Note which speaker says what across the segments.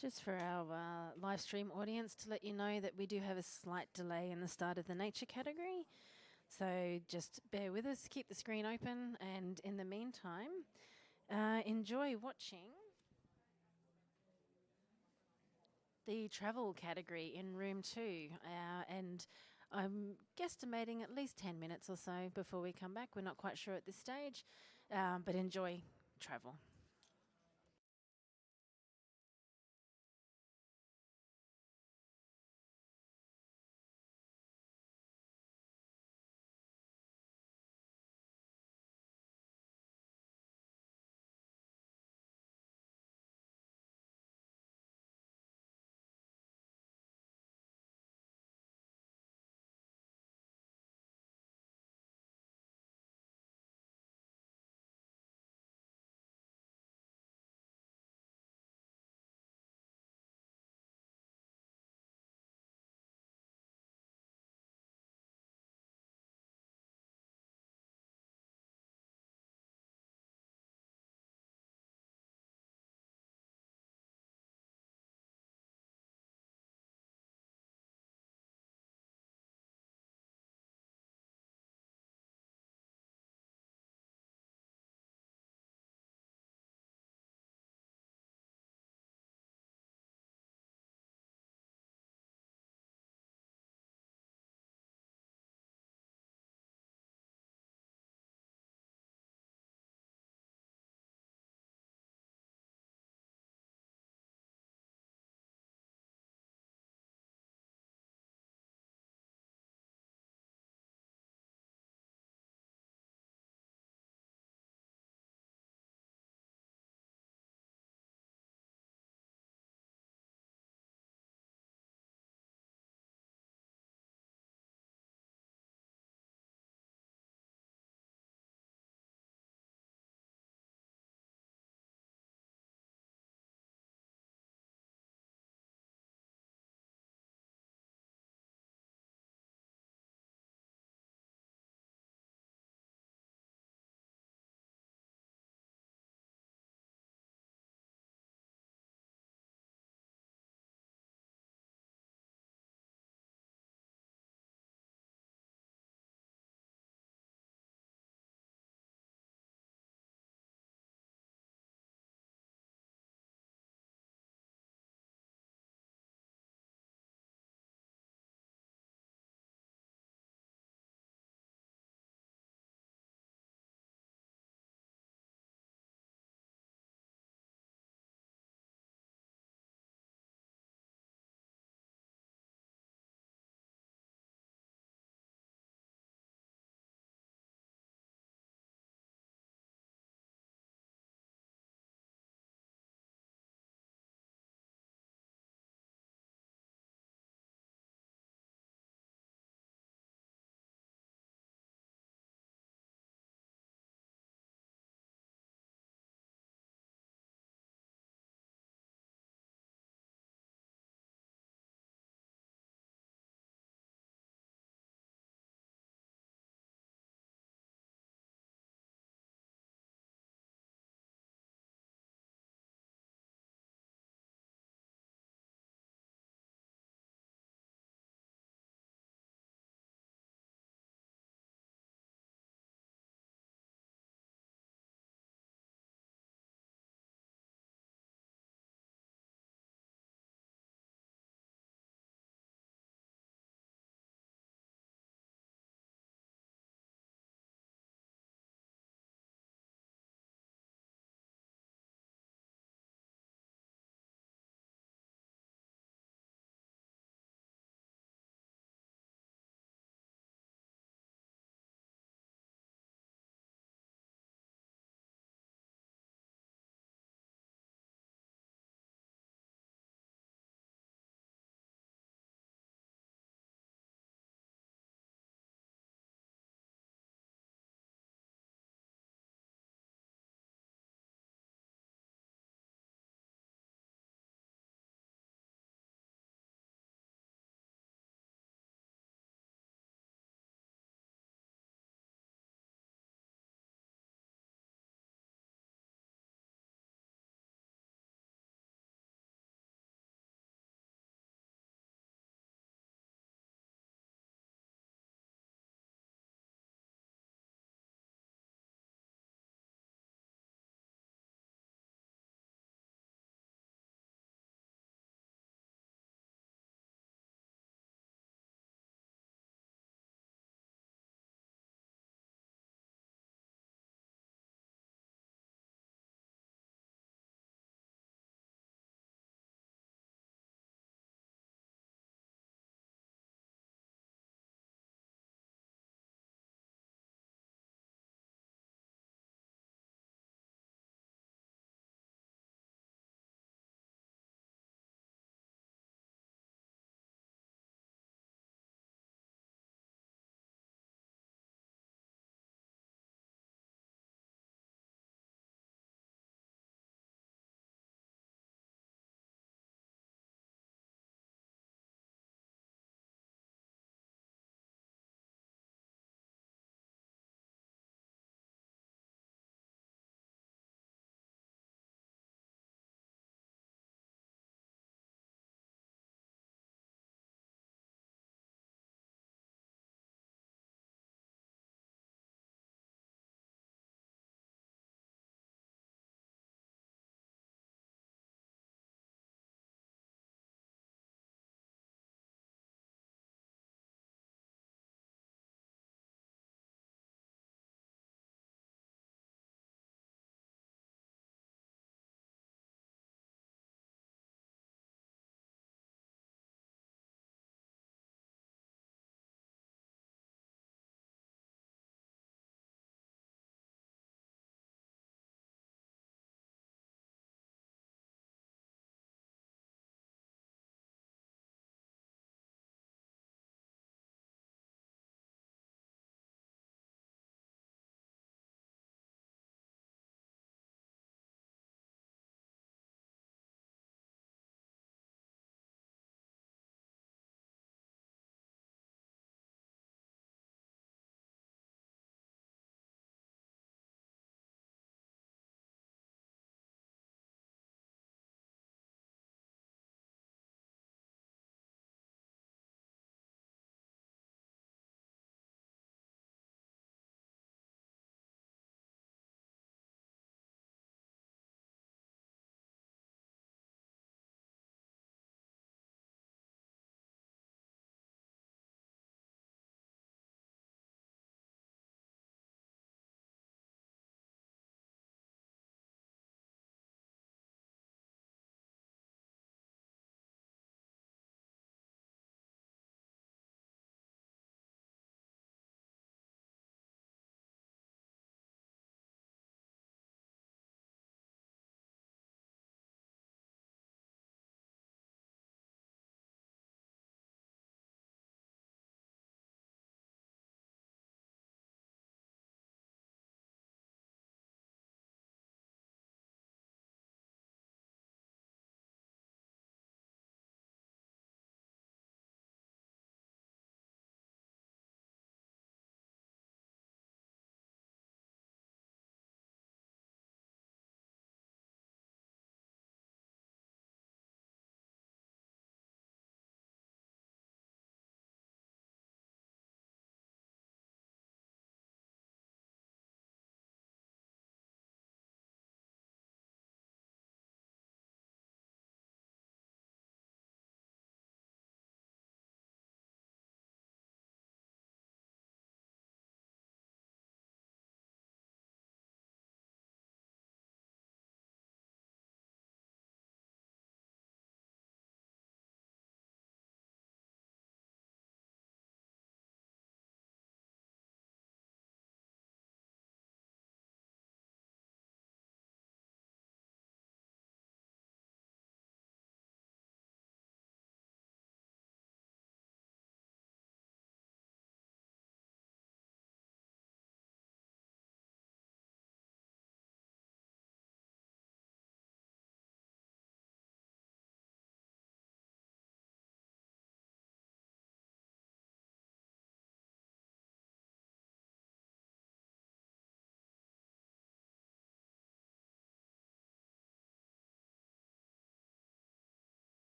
Speaker 1: Just for our live stream audience, to let you know that we do have a slight delay in the start of the nature category. So just bear with us, keep the screen open, and in the meantime, enjoy watching the travel category in room 2. And I'm guesstimating at least 10 minutes or so before we come back. We're not quite sure at this stage, but enjoy travel.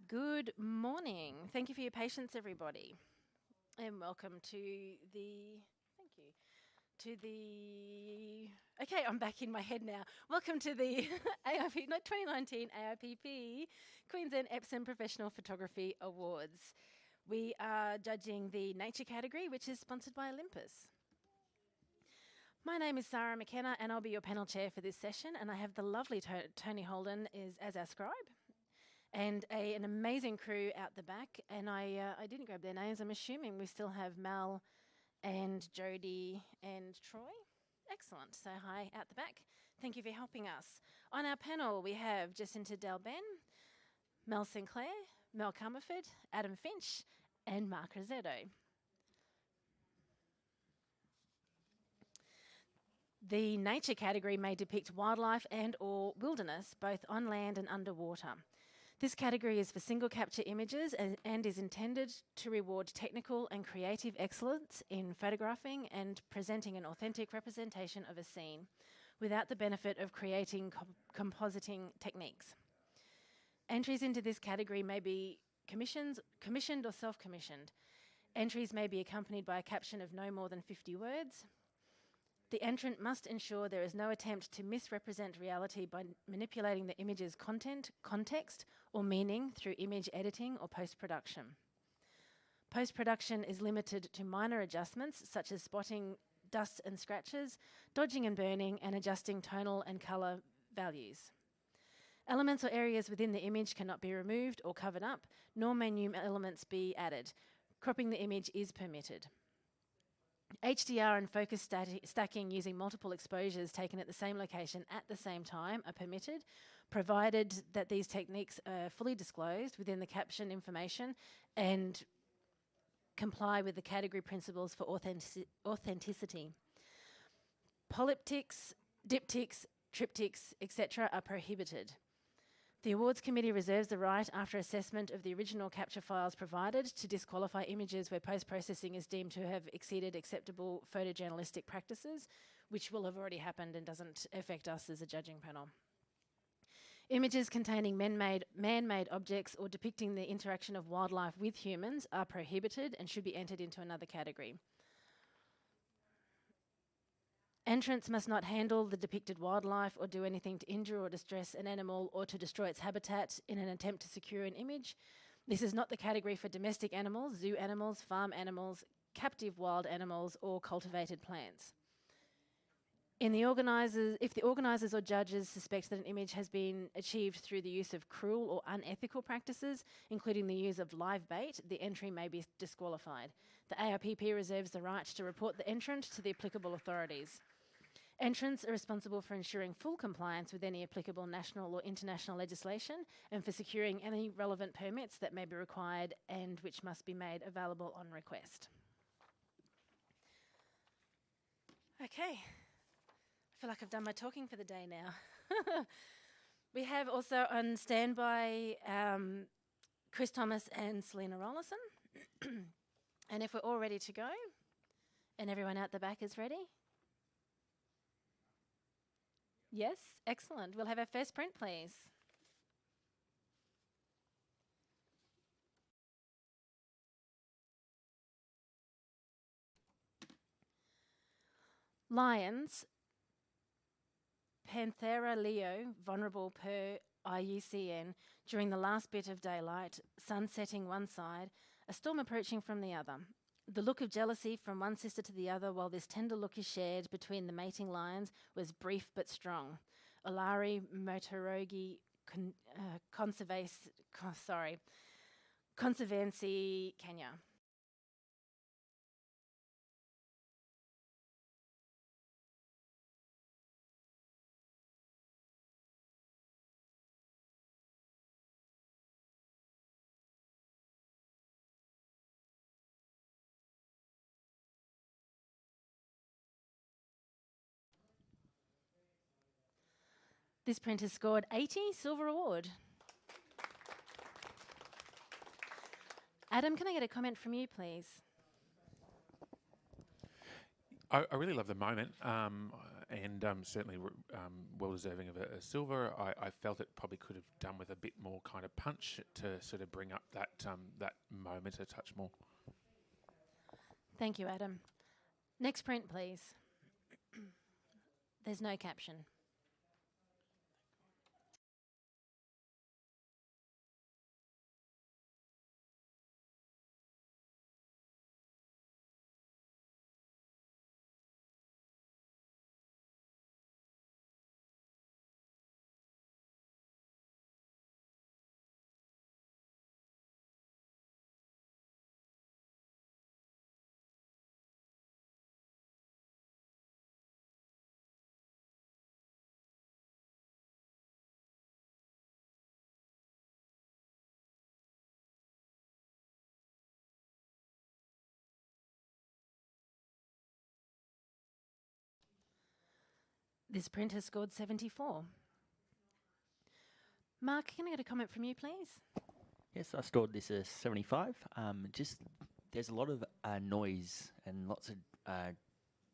Speaker 1: Good morning. Thank you for your patience, everybody. And welcome to the, thank you, okay, I'm back in my head now. Welcome to the 2019 AIPP Queensland Epson Professional Photography Awards. We are judging the nature category, which is sponsored by Olympus. My name is Sarah McKenna and I'll be your panel chair for this session, and I have the lovely Tony Holden as our scribe. And an amazing crew out the back, and I didn't grab their names. I'm assuming we still have Mel and Jody and Troy. Excellent. So hi out the back. Thank you for helping us. On our panel, we have Jacinta Delben, Mel Sinclair, Mel Comerford, Adam Finch, and Mark Rosetto. The nature category may depict wildlife and or wilderness, both on land and underwater. This category is for single capture images and is intended to reward technical and creative excellence in photographing and presenting an authentic representation of a scene without the benefit of creating compositing techniques. Entries into this category may be commissioned or self-commissioned. Entries may be accompanied by a caption of no more than 50 words. The entrant must ensure there is no attempt to misrepresent reality by manipulating the image's content, context, or meaning through image editing or post-production. Post-production is limited to minor adjustments such as spotting dust and scratches, dodging and burning, and adjusting tonal and colour values. Elements or areas within the image cannot be removed or covered up, nor may new elements be added. Cropping the image is permitted. HDR and focus stacking using multiple exposures taken at the same location at the same time are permitted, provided that these techniques are fully disclosed within the caption information and comply with the category principles for authenticity. Polyptychs, diptychs, triptychs, etc. are prohibited. The Awards Committee reserves the right, after assessment of the original capture files provided, to disqualify images where post-processing is deemed to have exceeded acceptable photojournalistic practices, which will have already happened and doesn't affect us as a judging panel. Images containing man-made objects or depicting the interaction of wildlife with humans are prohibited and should be entered into another category. Entrants must not handle the depicted wildlife or do anything to injure or distress an animal or to destroy its habitat in an attempt to secure an image. This is not the category for domestic animals, zoo animals, farm animals, captive wild animals, or cultivated plants. If the organisers or judges suspect that an image has been achieved through the use of cruel or unethical practices, including the use of live bait, the entry may be disqualified. The AIPP reserves the right to report the entrant to the applicable authorities. Entrants are responsible for ensuring full compliance with any applicable national or international legislation and for securing any relevant permits that may be required and which must be made available on request. Okay, I feel like I've done my talking for the day now. We have also on standby Chris Thomas and Selena Rollison. And if we're all ready to go, and everyone out the back is ready? Yes, excellent. We'll have our first print, please. Lions, Panthera leo, vulnerable per IUCN, during the last bit of daylight, sun setting one side, a storm approaching from the other. The look of jealousy from one sister to the other while this tender look is shared between the mating lions was brief but strong. Olari Motorogi Conservancy, Kenya. This print has scored 80, Silver Award. Adam, can I get a comment from you, please?
Speaker 2: I really love the moment. and certainly well deserving of a silver. I felt it probably could have done with a bit more kind of punch to sort of bring up that that moment a touch more.
Speaker 1: Thank you, Adam. Next print, please. There's no caption. This print has scored 74. Mark, can I get a comment from you, please?
Speaker 3: Yes, I scored this as 75. Just there's a lot of noise and lots of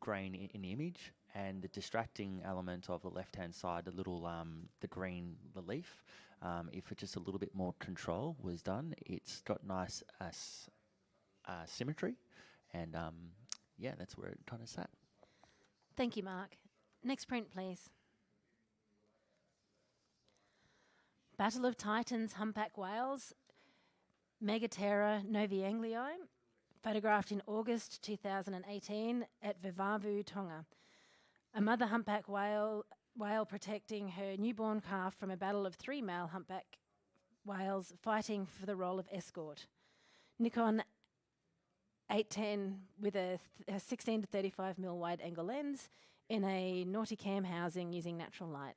Speaker 3: grain in the image, and the distracting element of the left-hand side, the green, the leaf. If it just a little bit more control was done, it's got nice symmetry, and yeah, that's where it kind of sat.
Speaker 1: Thank you, Mark. Next print, please. Battle of Titans, humpback whales, Megaterra novianglii, photographed in August 2018 at Vavavu, Tonga. A mother humpback whale protecting her newborn calf from a battle of 3 male humpback whales fighting for the role of escort. Nikon 810 with a 16 to 35mm wide angle lens in a Nauticam housing using natural light.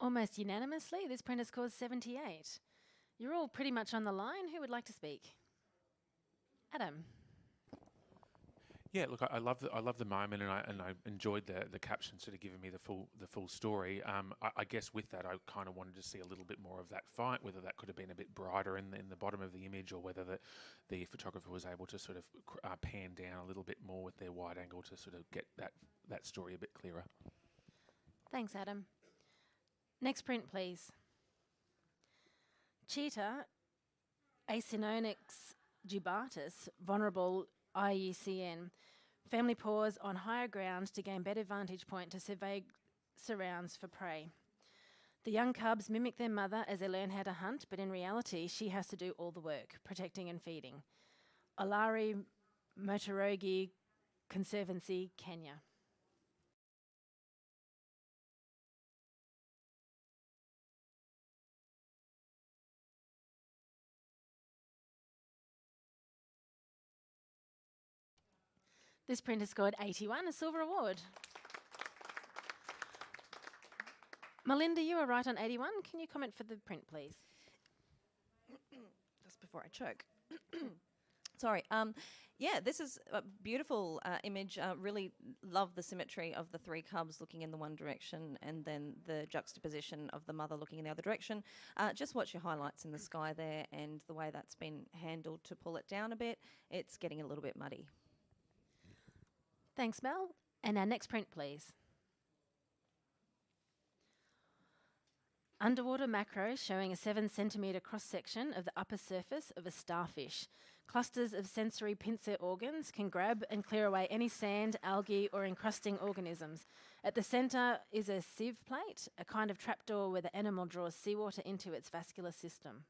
Speaker 1: Almost unanimously, this print has scored 78. You're all pretty much on the line. Who would like to speak? Adam.
Speaker 2: Yeah, look, I love the moment, and I enjoyed the caption sort of giving me the full story. I guess with that, I kind of wanted to see a little bit more of that fight, whether that could have been a bit brighter in the bottom of the image, or whether the photographer was able to sort of pan down a little bit more with their wide angle to sort of get that story a bit clearer.
Speaker 1: Thanks, Adam. Next print, please. Cheetah, Acinonyx jubatus, vulnerable IUCN. Family paws on higher ground to gain better vantage point to survey surrounds for prey. The young cubs mimic their mother as they learn how to hunt, but in reality, she has to do all the work, protecting and feeding. Olari Motorogi Conservancy, Kenya. This print has scored 81, a silver award. Melinda, you were right on 81. Can you comment for the print, please?
Speaker 4: Just before I choke. Sorry. Yeah, this is a beautiful image. Really love the symmetry of the 3 cubs looking in the one direction and then the juxtaposition of the mother looking in the other direction. Just watch your highlights in the sky there and the way that's been handled to pull it down a bit. It's getting a little bit muddy.
Speaker 1: Thanks, Mel. And our next print, please. Underwater macro showing a 7cm cross-section of the upper surface of a starfish. Clusters of sensory pincer organs can grab and clear away any sand, algae or encrusting organisms. At the centre is a sieve plate, a kind of trapdoor where the animal draws seawater into its vascular system.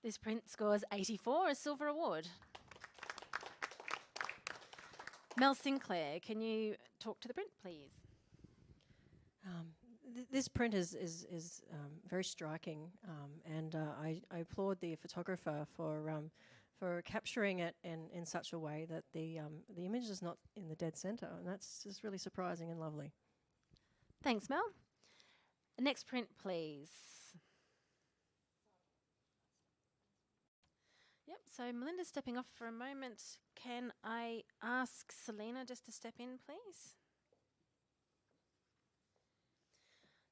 Speaker 1: This print scores 84, a silver award. Mel Sinclair, can you talk to the print, please?
Speaker 5: This print is very striking, and I applaud the photographer for capturing it in such a way that the image is not in the dead centre, and that's just really surprising and lovely.
Speaker 1: Thanks, Mel. Next print, please. Yep, so Melinda's stepping off for a moment. Can I ask Selena just to step in, please?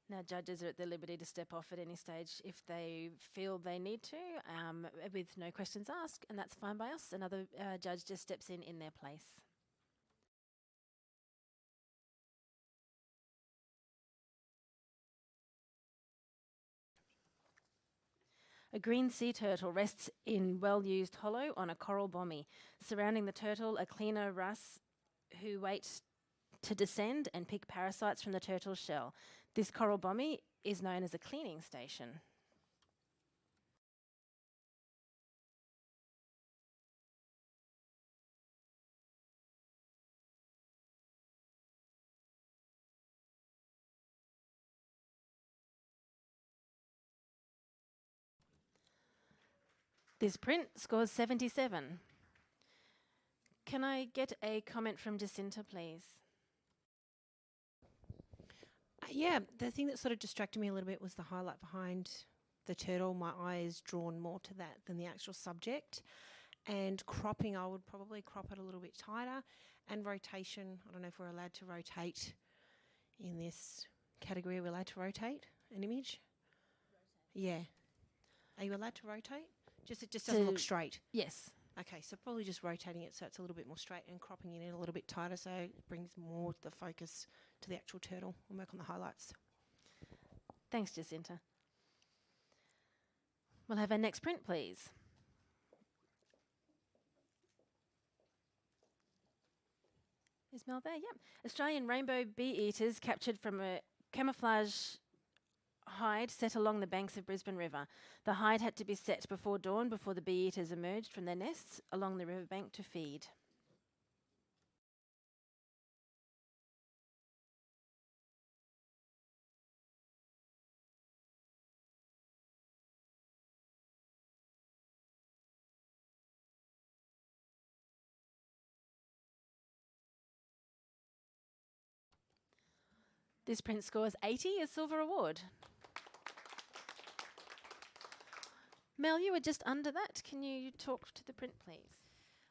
Speaker 1: Now, judges are at their liberty to step off at any stage if they feel they need to, with no questions asked, and that's fine by us. Another judge just steps in their place. A green sea turtle rests in well-used hollow on a coral bommy. Surrounding the turtle, a cleaner wrasse who waits to descend and pick parasites from the turtle's shell. This coral bommy is known as a cleaning station. This print scores 77. Can I get a comment from Jacinta, please?
Speaker 6: Yeah, the thing that sort of distracted me a little bit was the highlight behind the turtle. My eye is drawn more to that than the actual subject. And cropping, I would probably crop it a little bit tighter. And rotation, I don't know if we're allowed to rotate in this category. Are we allowed to rotate an image? Yeah. Are you allowed to rotate? Just it just doesn't look straight.
Speaker 1: Yes.
Speaker 6: Okay, so probably just rotating it so it's a little bit more straight and cropping it in a little bit tighter so it brings more the focus to the actual turtle and work on the highlights.
Speaker 1: Thanks, Jacinta. We'll have our next print, please. Is Mel there? Yep. Australian rainbow bee eaters captured from a camouflage hide set along the banks of Brisbane River. The hide had to be set before dawn before the bee eaters emerged from their nests along the riverbank to feed. This print scores 80, a silver award. Mel, you were just under that. Can you talk to the print, please?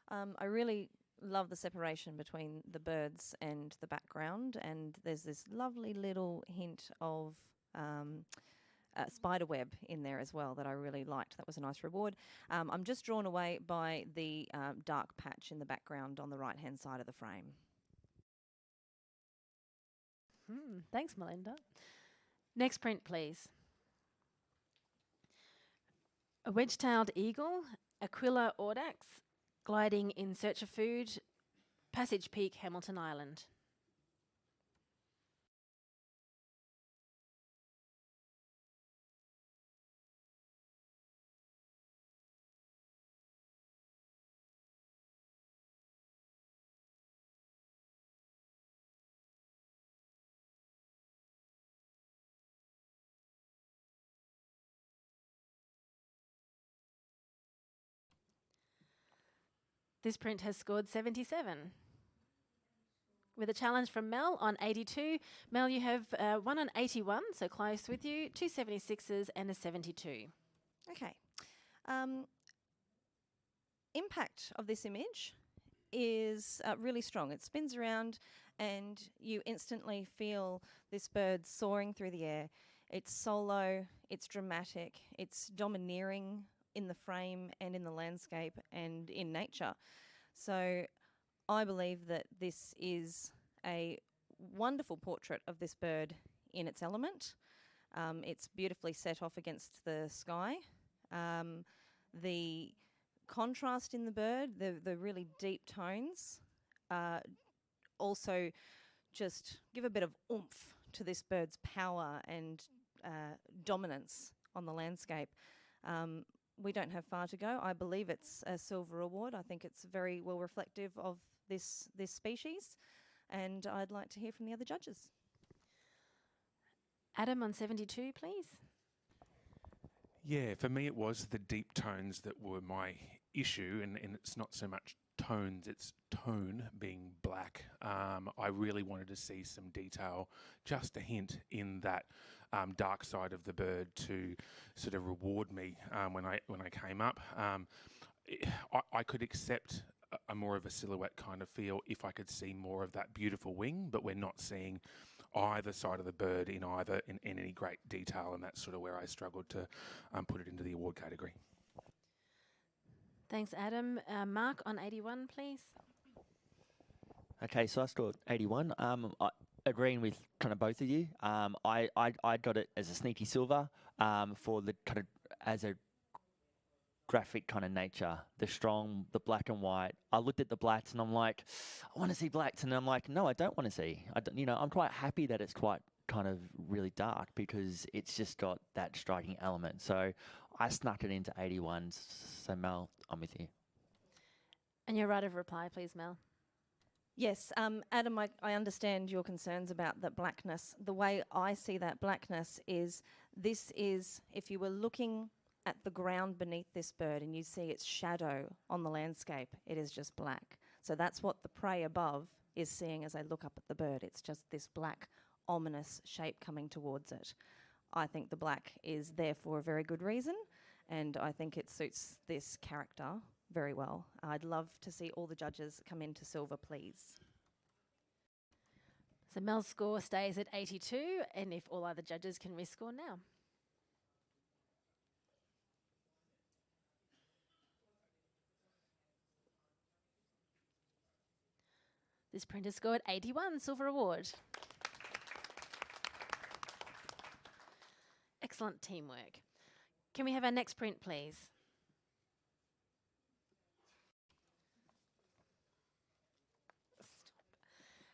Speaker 4: I really love the separation between the birds and the background, and there's this lovely little hint of spider web in there as well that I really liked. That was a nice reward. I'm just drawn away by the dark patch in the background on the right-hand side of the frame.
Speaker 1: Thanks, Melinda. Next print, please. A wedge-tailed eagle, Aquila audax, gliding in search of food, Passage Peak, Hamilton Island. This print has scored 77. With a challenge from Mel on 82. Mel, you have one on 81, so close with you, 2 76s and a 72.
Speaker 4: Okay. Impact of this image is really strong. It spins around and you instantly feel this bird soaring through the air. It's solo, it's dramatic, it's domineering in the frame and in the landscape and in nature. So I believe that this is a wonderful portrait of this bird in its element. It's beautifully set off against the sky. The contrast in the bird, the really deep tones, also just give a bit of oomph to this bird's power and dominance on the landscape. We don't have far to go. I believe it's a silver award. I think it's very well reflective of this species, and I'd like to hear from the other judges.
Speaker 1: Adam on 72, please.
Speaker 2: Yeah, for me it was the deep tones that were my issue, and it's not so much tones, it's tone being black. I really wanted to see some detail, just a hint in that dark side of the bird to sort of reward me when I came up. I could accept a more of a silhouette kind of feel if I could see more of that beautiful wing, but we're not seeing either side of the bird in any great detail, and that's sort of where I struggled to put it into the award category.
Speaker 1: Thanks, Adam. Mark on 81, please.
Speaker 3: Okay, so I scored 81. Agreeing with kind of both of you. I got it as a sneaky silver for the kind of as a graphic kind of nature, the strong, the black and white. I looked at the blacks and I'm like, I want to see blacks, and I'm like, no, I don't want to see. I'm quite happy that it's quite kind of really dark because it's just got that striking element. So I snuck it into 81. So Mel, I'm with you.
Speaker 1: And your right of reply, please, Mel.
Speaker 4: Yes, Adam, I understand your concerns about the blackness. The way I see that blackness is, this is, if you were looking at the ground beneath this bird and you see its shadow on the landscape, it is just black. So that's what the prey above is seeing as they look up at the bird. It's just this black, ominous shape coming towards it. I think the black is there for a very good reason, and I think it suits this character very well. I'd love to see all the judges come into silver, please.
Speaker 1: So Mel's score stays at 82, and if all other judges can rescore now. This printer scored 81, silver award. Excellent teamwork. Can we have our next print, please?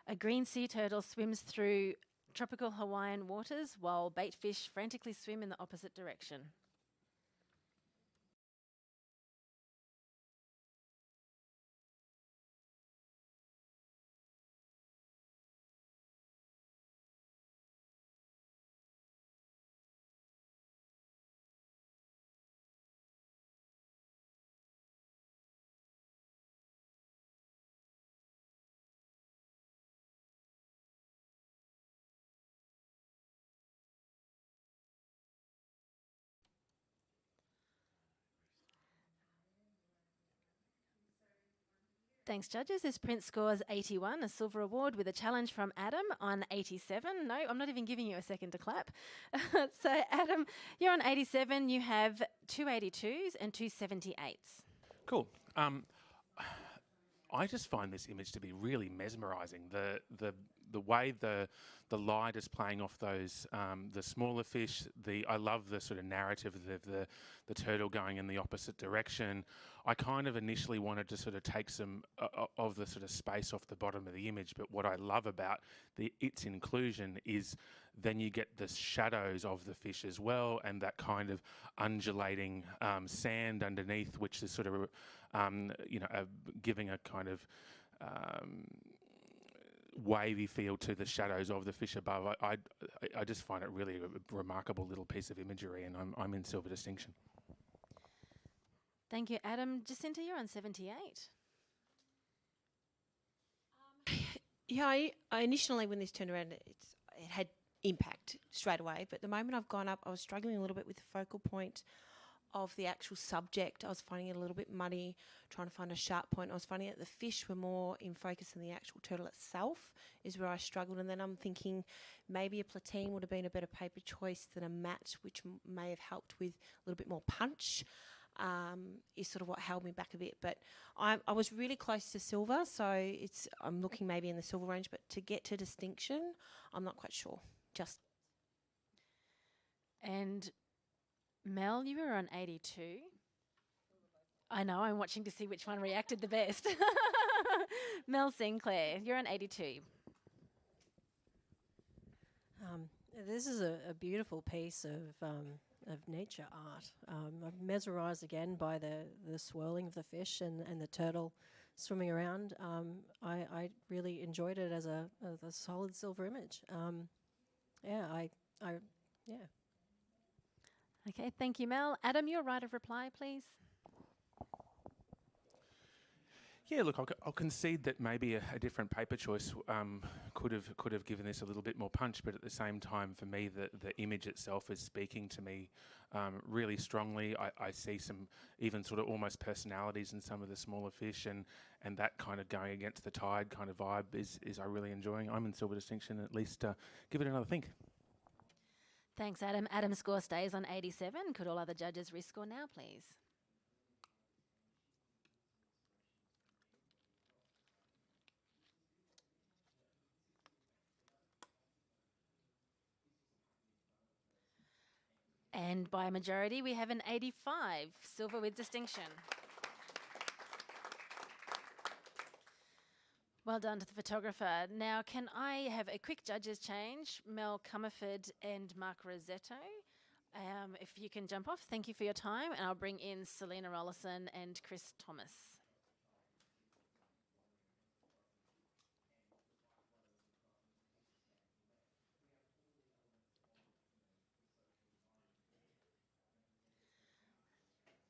Speaker 1: A green sea turtle swims through tropical Hawaiian waters while bait fish frantically swim in the opposite direction. Thanks, judges. This print scores 81, a silver award, with a challenge from Adam on 87. No, I'm not even giving you a second to clap. So, Adam, you're on 87. You have 2 82s and 2 78s.
Speaker 2: Cool. I just find this image to be really mesmerising. The way the light is playing off those the smaller fish. I love the sort of narrative of the turtle going in the opposite direction. I kind of initially wanted to sort of take some of the sort of space off the bottom of the image, but what I love about its inclusion is then you get the shadows of the fish as well, and that kind of undulating sand underneath, which is sort of giving a kind of wavy feel to the shadows of the fish above. I just find it really a remarkable little piece of imagery, and I'm in silver distinction.
Speaker 1: Thank you, Adam. Jacinta, you're on 78.
Speaker 6: Yeah, I initially, when this turned around, it had impact straight away. But the moment I've gone up, I was struggling a little bit with the focal point of the actual subject. I was finding it a little bit muddy, trying to find a sharp point. I was finding that the fish were more in focus than the actual turtle itself, is where I struggled. And then I'm thinking maybe a platine would have been a better paper choice than a matte, which may have helped with a little bit more punch. Is sort of what held me back a bit. But I was really close to silver, so I'm looking maybe in the silver range, but to get to distinction, I'm not quite sure. Just.
Speaker 1: And Mel, you were on 82. I know, I'm watching to see which one reacted the best. Mel Sinclair, you're on 82.
Speaker 5: This is a beautiful piece of nature art. I'm mesmerised again by the swirling of the fish and the turtle swimming around. I really enjoyed it as a solid silver image. Yeah, yeah.
Speaker 1: Okay, thank you, Mel. Adam, your right of reply, please.
Speaker 2: Yeah, look, I'll concede that maybe a different paper choice could have given this a little bit more punch, but at the same time, for me, the image itself is speaking to me really strongly. I see some even sort of almost personalities in some of the smaller fish, and that kind of going against the tide kind of vibe is I'm really enjoying. I'm in silver distinction. At least give it another think.
Speaker 1: Thanks, Adam. Adam's score stays on 87. Could all other judges rescore now, please? And by a majority, we have an 85, silver with distinction. Well done to the photographer. Now, can I have a quick judges change? Mel Comerford and Mark Rosetto. If you can jump off, thank you for your time. And I'll bring in Selena Rollison and Chris Thomas.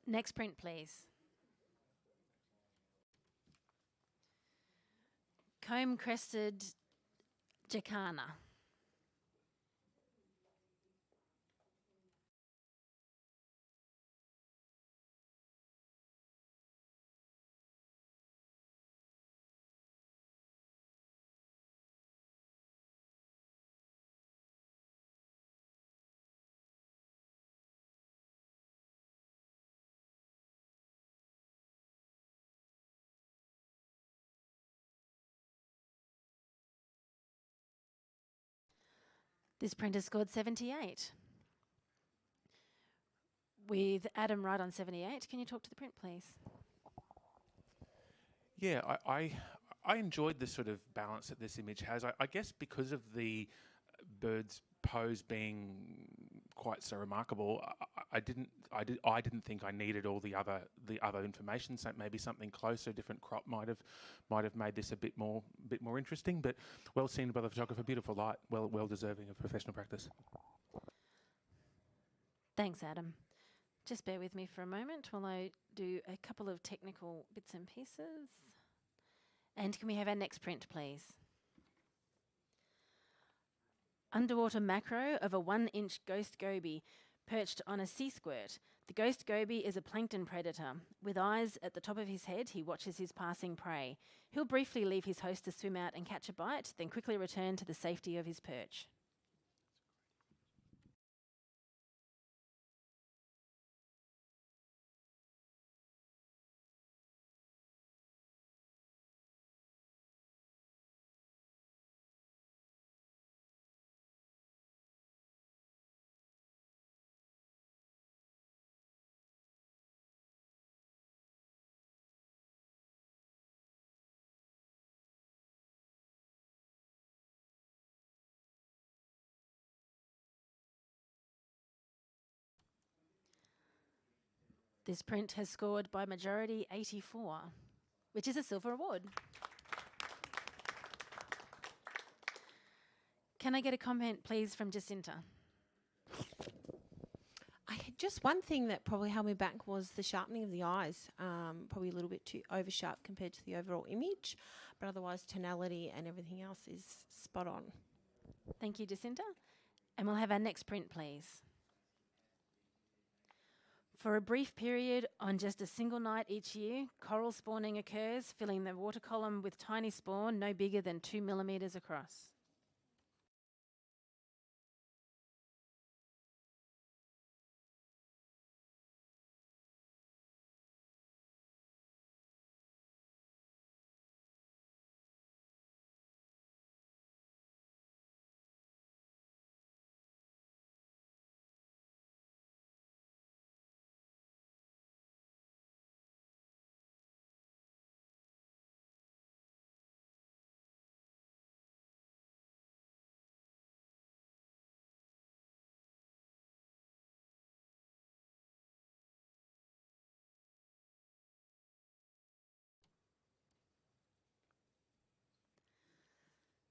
Speaker 1: Next print, please. Comb-crested jacana. This print has scored 78. With Adam right on 78, can you talk to the print, please?
Speaker 2: Yeah, I enjoyed the sort of balance that this image has. I guess because of the bird's pose being quite so remarkable, I didn't think I needed all the other information. So maybe something closer, different crop might have made this a bit more interesting. But well seen by the photographer, beautiful light, well deserving of professional practice.
Speaker 1: Thanks, Adam. Just bear with me for a moment while I do a couple of technical bits and pieces. And can we have our next print, please? Underwater macro of a 1-inch ghost goby perched on a sea squirt. The ghost goby is a plankton predator. With eyes at the top of his head, he watches his passing prey. He'll briefly leave his host to swim out and catch a bite, then quickly return to the safety of his perch. This print has scored by majority 84, which is a silver award. Can I get a comment, please, from Jacinta?
Speaker 6: I had just one thing that probably held me back was the sharpening of the eyes. Probably a little bit too over sharp compared to the overall image, but otherwise tonality and everything else is spot on.
Speaker 1: Thank you, Jacinta. And we'll have our next print, please. For a brief period on just a single night each year, coral spawning occurs, filling the water column with tiny spawn no bigger than 2 millimetres across.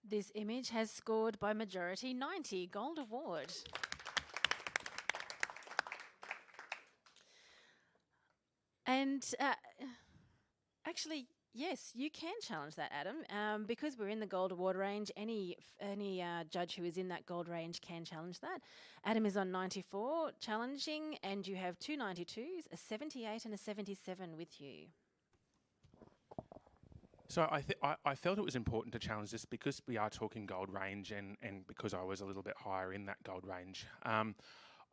Speaker 1: This image has scored by majority 90, Gold Award. And actually, yes, you can challenge that, Adam. Because we're in the Gold Award range, any judge who is in that gold range can challenge that. Adam is on 94, challenging, and you have two 92s, a 78 and a 77 with you.
Speaker 2: So I felt it was important to challenge this because we are talking gold range and because I was a little bit higher in that gold range.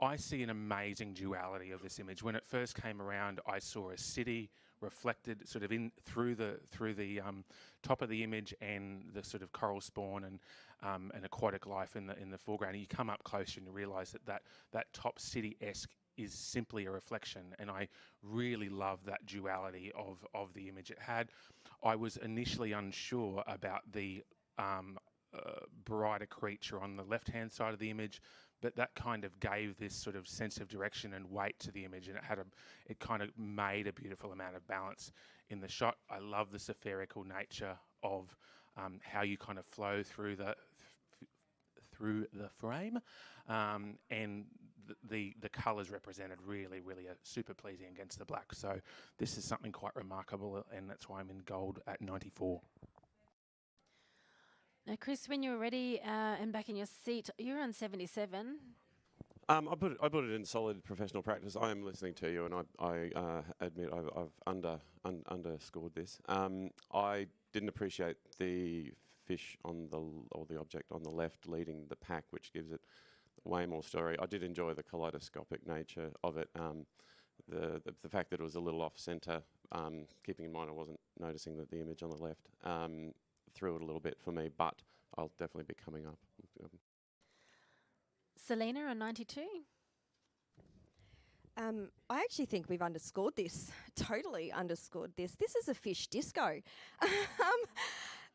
Speaker 2: I see an amazing duality of this image. When it first came around, I saw a city reflected sort of in through the top of the image and the sort of coral spawn and aquatic life in the foreground. And you come up closer and you realise that top city-esque is simply a reflection, and I really love that duality of the image it had. I was initially unsure about the brighter creature on the left-hand side of the image, but that kind of gave this sort of sense of direction and weight to the image, and it kind of made a beautiful amount of balance in the shot. I love the spherical nature of how you kind of flow through the frame, and the colours represented really are super pleasing against the black. So this is something quite remarkable, and that's why I'm in gold at 94.
Speaker 1: Now, Chris, when you're ready and back in your seat, you're on 77.
Speaker 7: I put it in solid professional practice. I am listening to you, and I admit I've underscored this. I didn't appreciate the fish or the object on the left leading the pack, which gives it way more story. I did enjoy the kaleidoscopic nature of it. The fact that it was a little off centre, keeping in mind I wasn't noticing that the image on the left threw it a little bit for me, but I'll definitely be coming up.
Speaker 1: Selena on 92.
Speaker 4: I actually think we've underscored this, totally underscored this. This is a fish disco.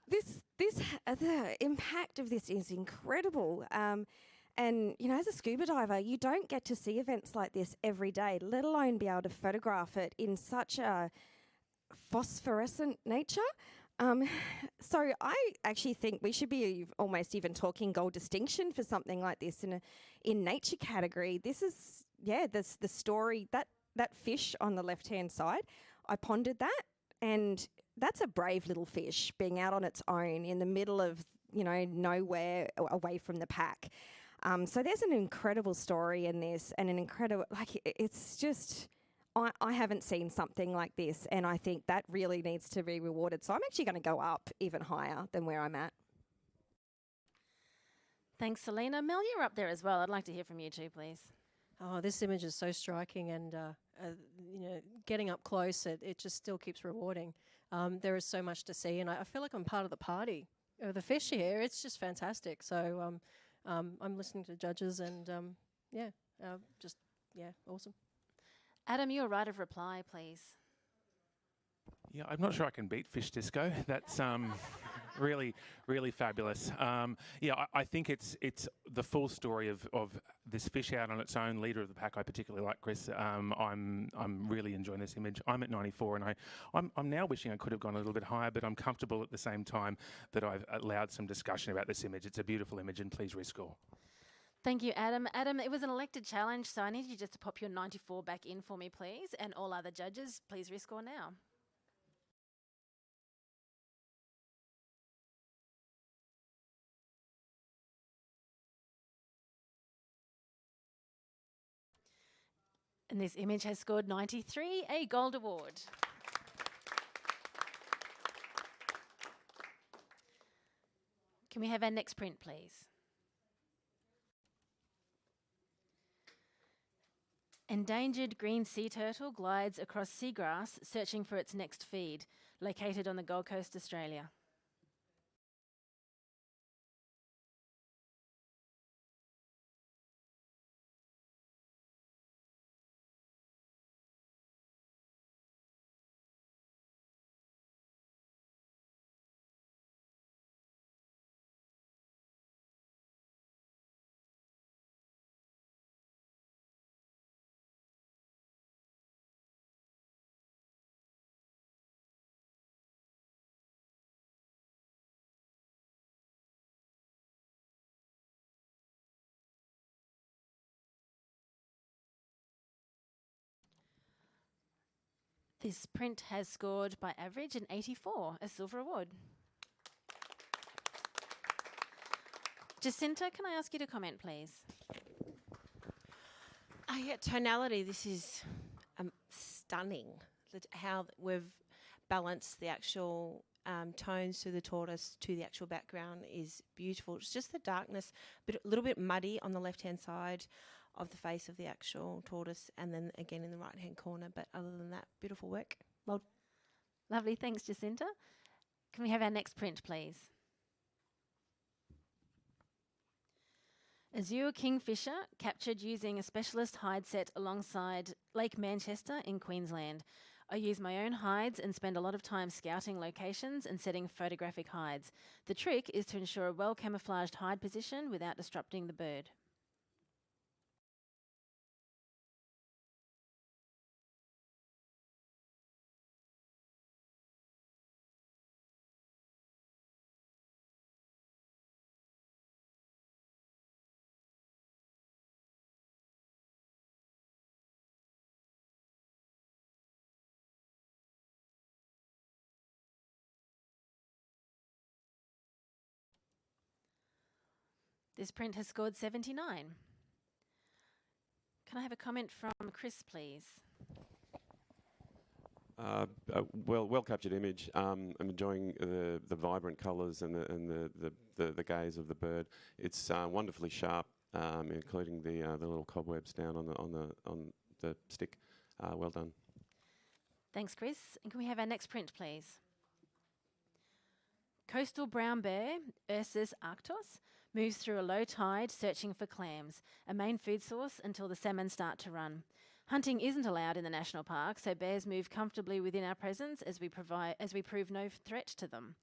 Speaker 4: The impact of this is incredible. And, you know, as a scuba diver, you don't get to see events like this every day, let alone be able to photograph it in such a phosphorescent nature. So I actually think we should be almost even talking gold distinction for something like this in nature category. This is, the story, that fish on the left-hand side, I pondered that, and that's a brave little fish being out on its own in the middle of, you know, nowhere away from the pack. So there's an incredible story in this, and an incredible, it's just, I haven't seen something like this, and I think that really needs to be rewarded. So I'm actually going to go up even higher than where I'm at.
Speaker 1: Thanks, Selena. Mel, you're up there as well. I'd like to hear from you too, please.
Speaker 5: Oh, this image is so striking, and you know, getting up close, it just still keeps rewarding. There is so much to see, and I feel like I'm part of the party of the fish here. It's just fantastic. So I'm listening to judges, and awesome.
Speaker 1: Adam, your right of reply, please.
Speaker 2: Yeah, I'm not sure I can beat Fish Disco. That's really fabulous. I think it's the full story of this fish out on its own, leader of the pack. I particularly like Chris. I'm really enjoying this image. I'm at 94, and I'm now wishing I could have gone a little bit higher, but I'm comfortable at the same time that I've allowed some discussion about this image. It's a beautiful image, and please rescore.
Speaker 1: Thank you, Adam. Adam, it was an elected challenge, so I need you just to pop your 94 back in for me, please. And all other judges, please rescore now. And this image has scored 93, a Gold Award. Can we have our next print, please? Endangered green sea turtle glides across seagrass, searching for its next feed, located on the Gold Coast, Australia. This print has scored by average an 84, a silver award. Jacinta, can I ask you to comment, please?
Speaker 6: Yeah, tonality. This is stunning. How we've balanced the actual tones to the tortoise to the actual background is beautiful. It's just the darkness, but a little bit muddy on the left-hand side of the face of the actual tortoise, and then again in the right-hand corner. But other than that, beautiful work. Well,
Speaker 1: Lovely, thanks, Jacinta. Can we have our next print, please? Azure kingfisher captured using a specialist hide set alongside Lake Manchester in Queensland. I use my own hides and spend a lot of time scouting locations and setting photographic hides. The trick is to ensure a well-camouflaged hide position without disrupting the bird. This print has scored 79. Can I have a comment from Chris, please?
Speaker 7: Well captured image. I'm enjoying the vibrant colours and the gaze of the bird. It's wonderfully sharp, including the little cobwebs down on the stick. Well done.
Speaker 1: Thanks, Chris. And can we have our next print, please? Coastal brown bear, Ursus arctos, moves through a low tide searching for clams, a main food source until the salmon start to run. Hunting isn't allowed in the national park, so bears move comfortably within our presence as we prove no threat to them.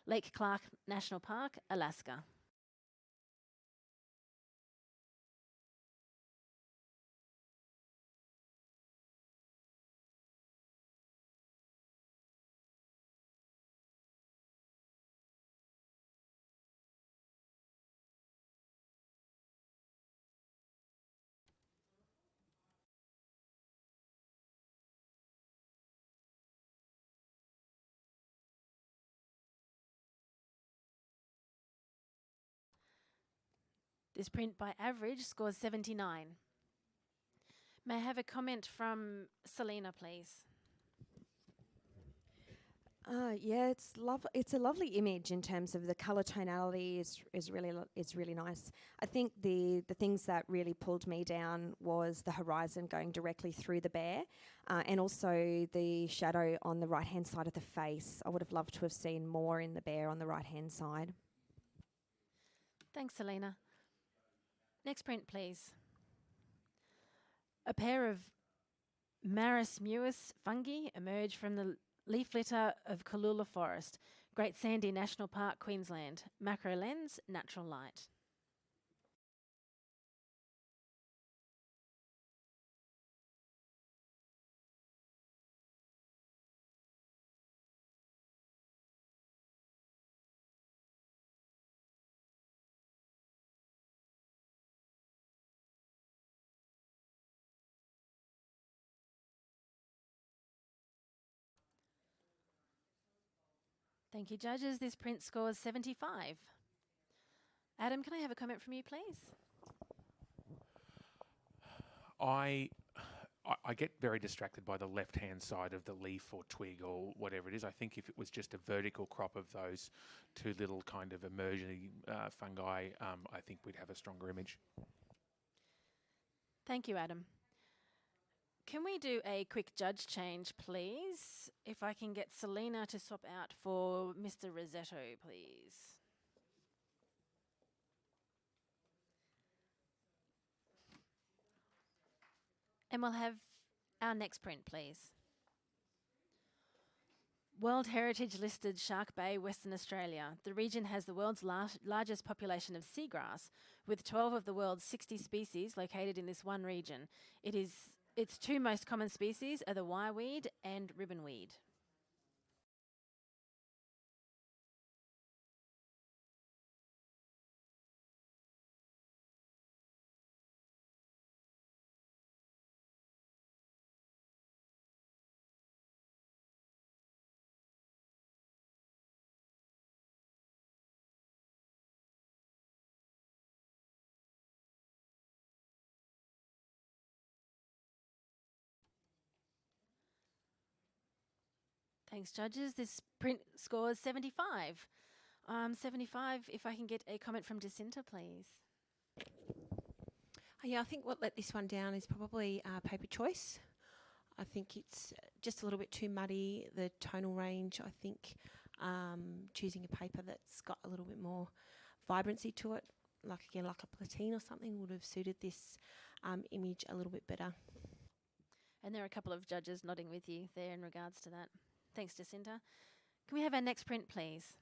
Speaker 1: Lake Clark National Park, Alaska. This print by average scores 79. May I have a comment from Selena, please?
Speaker 8: Yeah, it's a lovely image in terms of the color tonality is really nice. I think the things that really pulled me down was the horizon going directly through the bear, and also the shadow on the right hand side of the face. I would have loved to have seen more in the bear on the right hand side.
Speaker 1: Thanks, Selena. Next print, please. A pair of Maris muus fungi emerge from the leaf litter of Cooloola Forest, Great Sandy National Park, Queensland. Macro lens, natural light. Thank you, judges. This print scores 75. Adam, can I have a comment from you, please?
Speaker 2: I get very distracted by the left-hand side of the leaf or twig or whatever it is. I think if it was just a vertical crop of those two little kind of emerging fungi, I think we'd have a stronger image.
Speaker 1: Thank you, Adam. Can we do a quick judge change, please? If I can get Selena to swap out for Mr. Rosetto, please. And we'll have our next print, please. World Heritage listed Shark Bay, Western Australia. The region has the world's largest population of seagrass, with 12 of the world's 60 species located in this one region. Its two most common species are the wireweed and ribbonweed. Thanks, judges. This print scores 75. 75, if I can get a comment from Jacinta, please.
Speaker 6: Yeah, I think what let this one down is probably paper choice. I think it's just a little bit too muddy, the tonal range. I think choosing a paper that's got a little bit more vibrancy to it, like again, like a platine or something, would have suited this image a little bit better.
Speaker 1: And there are a couple of judges nodding with you there in regards to that. Thanks, Jacinta. Can we have our next print, please?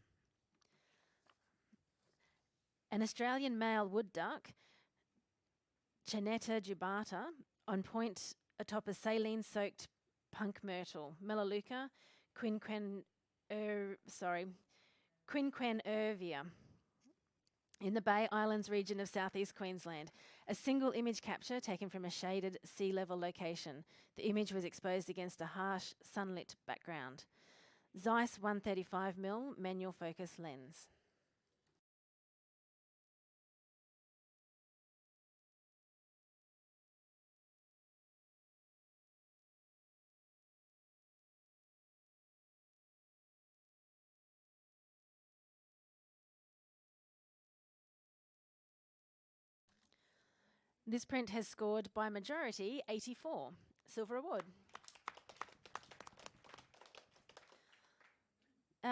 Speaker 1: An Australian male wood duck, Chenetta jubata, on point atop a saline-soaked punk myrtle, Melaleuca quinquenervia, in the Bay Islands region of southeast Queensland. A single image capture taken from a shaded sea level location. The image was exposed against a harsh sunlit background. Zeiss 135mm manual focus lens. This print has scored by majority 84. Silver award.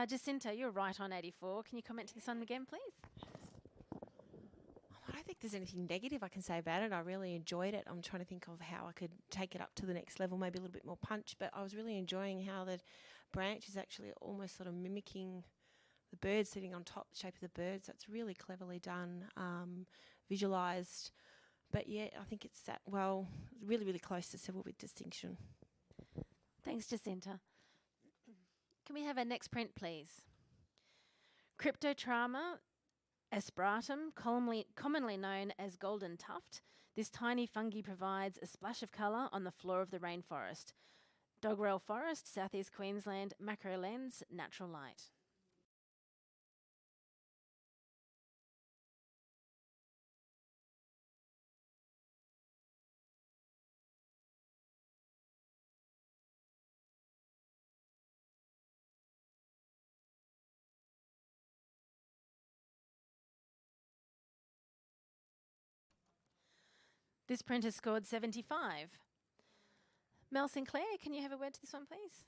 Speaker 1: Jacinta, you're right on 84. Can you comment to this one again, please?
Speaker 6: I don't think there's anything negative I can say about it. I really enjoyed it. I'm trying to think of how I could take it up to the next level, maybe a little bit more punch, but I was really enjoying how the branch is actually almost sort of mimicking the bird sitting on top, the shape of the bird. So it's really cleverly done, visualised. But yeah, I think it's that, well, really, really close to silver with distinction.
Speaker 1: Thanks, Jacinta. Can we have our next print, please? Cryptotrama asperatum, commonly known as golden tuft. This tiny fungi provides a splash of colour on the floor of the rainforest. Dogrel Forest, southeast Queensland, macro lens, natural light. This print has scored 75. Mel Sinclair, can you have a word to this one, please?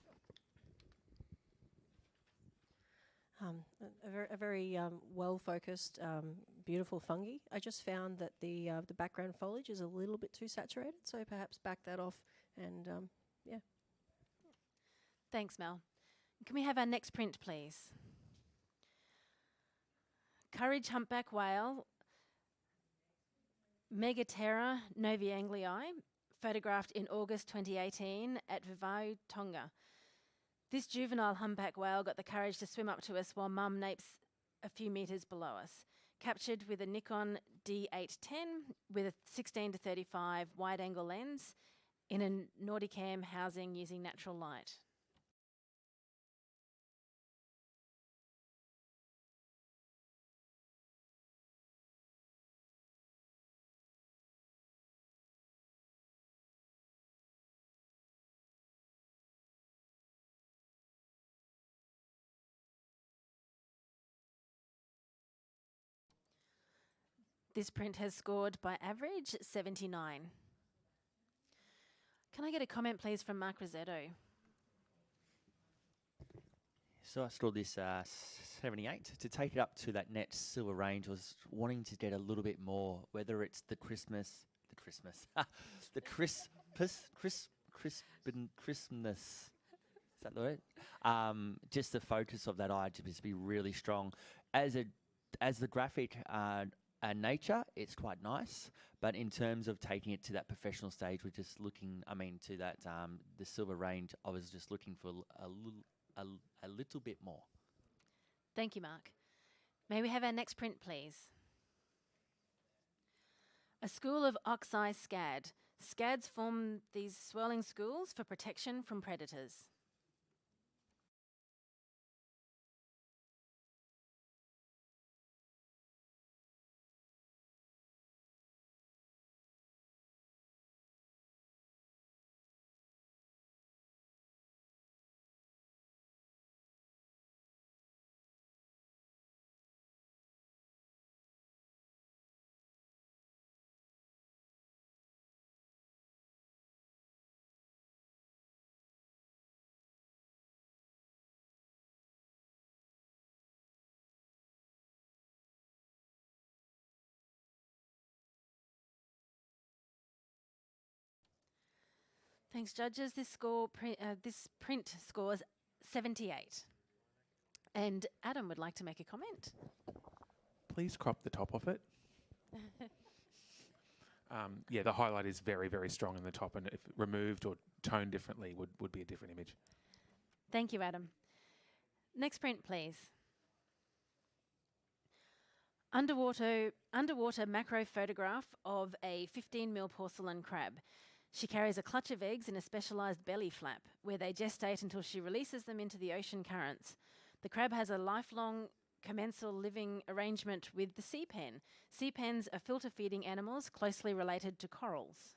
Speaker 5: A very well-focused, beautiful fungi. I just found that the background foliage is a little bit too saturated, so perhaps back that off and, yeah.
Speaker 1: Thanks, Mel. Can we have our next print, please? Courage humpback whale, Megaterra novianglii, photographed in August 2018 at Vivau, Tonga. This juvenile humpback whale got the courage to swim up to us while mum napes a few metres below us. Captured with a Nikon D810 with a 16 to 35 wide-angle lens in a Nauticam housing using natural light. This print has scored by average 79. Can I get a comment, please, from Mark Rosetto?
Speaker 3: So I scored this 78. To take it up to that net silver range, I was wanting to get a little bit more, whether it's the crispness, is that the word? Just the focus of that eye to just be really strong. As the graphic nature, it's quite nice, but in terms of taking it to that professional stage, we're just looking, to that the silver range, I was just looking for a little bit more.
Speaker 1: Thank you, Mark. May we have our next print, please? A school of oxeye scad. Scads form these swirling schools for protection from predators. Thanks, judges. This print scores 78. And Adam would like to make a comment.
Speaker 2: Please crop the top off it. Yeah, the highlight is very, very strong in the top, and if removed or toned differently would be a different image.
Speaker 1: Thank you, Adam. Next print, please. Underwater macro photograph of a 15mm porcelain crab. She carries a clutch of eggs in a specialised belly flap, where they gestate until she releases them into the ocean currents. The crab has a lifelong commensal living arrangement with the sea pen. Sea pens are filter-feeding animals closely related to corals.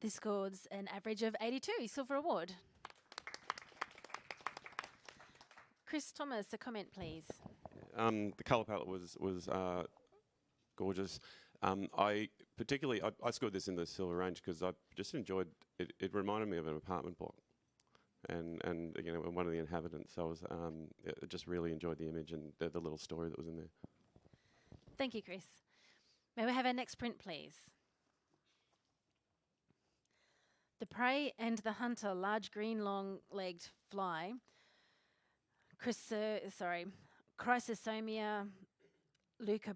Speaker 1: This scores an average of 82, Silver Award. Chris Thomas, a comment, please.
Speaker 7: The colour palette was gorgeous. I scored this in the silver range because I just enjoyed it. It reminded me of an apartment block, and you know, one of the inhabitants. So I just really enjoyed the image and the little story that was in there.
Speaker 1: Thank you, Chris. May we have our next print, please? The prey and the hunter, large green long-legged fly. Chrysosomia leucopogon,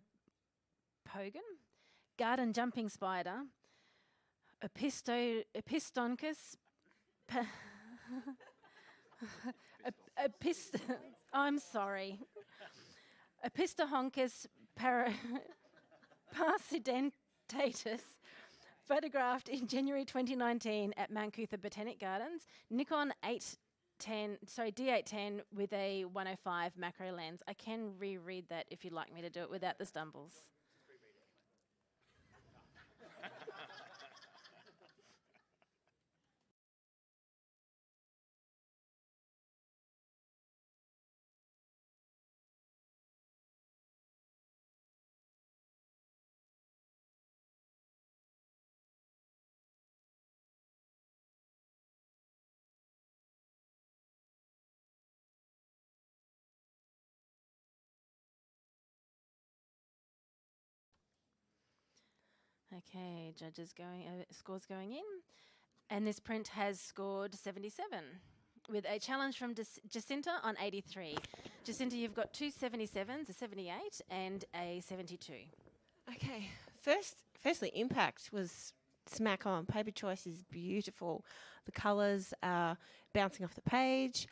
Speaker 1: garden jumping spider, Epistonchus, Epistohonchus parsidentatus, photographed in January 2019 at Mount Cootha Botanic Gardens. Nikon D810 with a 105 macro lens. I can reread that if you'd like me to do it without the stumbles. Okay, scores going in. And this print has scored 77 with a challenge from Jacinta on 83. Jacinta, you've got two 77s, a 78 and a 72.
Speaker 6: Okay, firstly, impact was smack on. Paper choice is beautiful. The colours are bouncing off the page.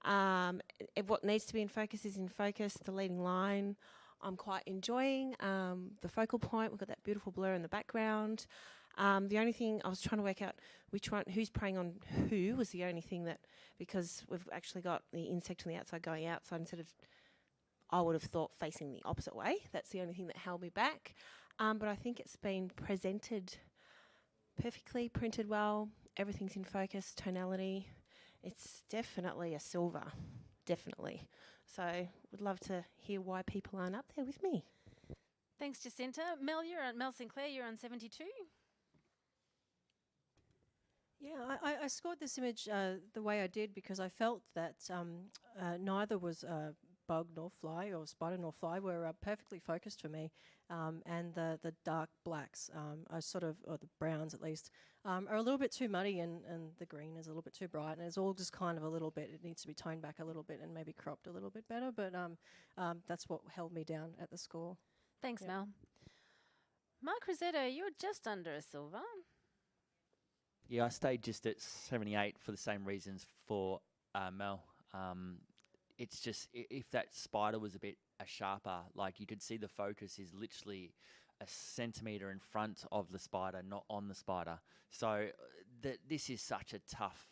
Speaker 6: What needs to be in focus is in focus. The leading line, I'm quite enjoying. The focal point, we've got that beautiful blur in the background. The only thing I was trying to work out who's preying on who was the only thing that, because we've actually got the insect on the outside going outside instead of, I would have thought, facing the opposite way. That's the only thing that held me back. But I think it's been presented perfectly, printed well. Everything's in focus, tonality. It's definitely a silver, definitely. So would love to hear why people aren't up there with me.
Speaker 1: Thanks, Jacinta. Mel Sinclair, you're on 72.
Speaker 5: Yeah, I scored this image the way I did because I felt that neither was bug nor fly, or spider nor fly, were perfectly focused for me. And the dark blacks are sort of, or the browns at least, are a little bit too muddy, and the green is a little bit too bright, and it's all just kind of a little bit, it needs to be toned back a little bit and maybe cropped a little bit better, but that's what held me down at the score.
Speaker 1: Thanks,
Speaker 5: Yep.
Speaker 1: Mel. Mark Rosetto, you're just under a silver.
Speaker 3: Yeah, I stayed just at 78 for the same reasons for Mel. It's just, if that spider was a bit sharper, like you could see the focus is literally a centimetre in front of the spider, not on the spider. So this is such a tough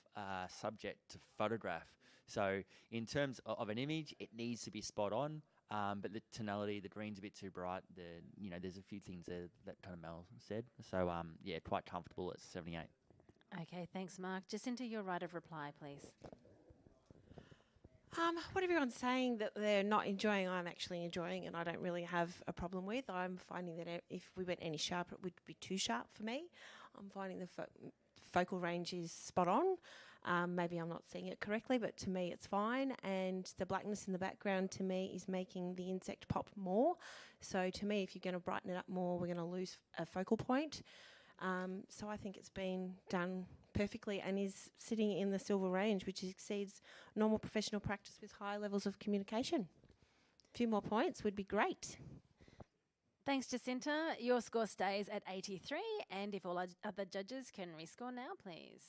Speaker 3: subject to photograph. So in terms of an image, it needs to be spot on. But the tonality, the green's a bit too bright. There's a few things there that kind of Mel said. So yeah, quite comfortable at 78.
Speaker 1: Okay, thanks, Mark. Jacinta, your right of reply, please.
Speaker 6: What everyone's saying that they're not enjoying, I'm actually enjoying, and I don't really have a problem with. I'm finding that if we went any sharper, it would be too sharp for me. I'm finding the focal range is spot on. Maybe I'm not seeing it correctly, but to me it's fine. And the blackness in the background to me is making the insect pop more. So to me, if you're going to brighten it up more, we're going to lose a focal point. So I think it's been done perfectly and is sitting in the silver range, which exceeds normal professional practice with high levels of communication. A few more points would be great.
Speaker 1: Thanks, Jacinta. Your score stays at 83, and if all other judges can rescore now, please.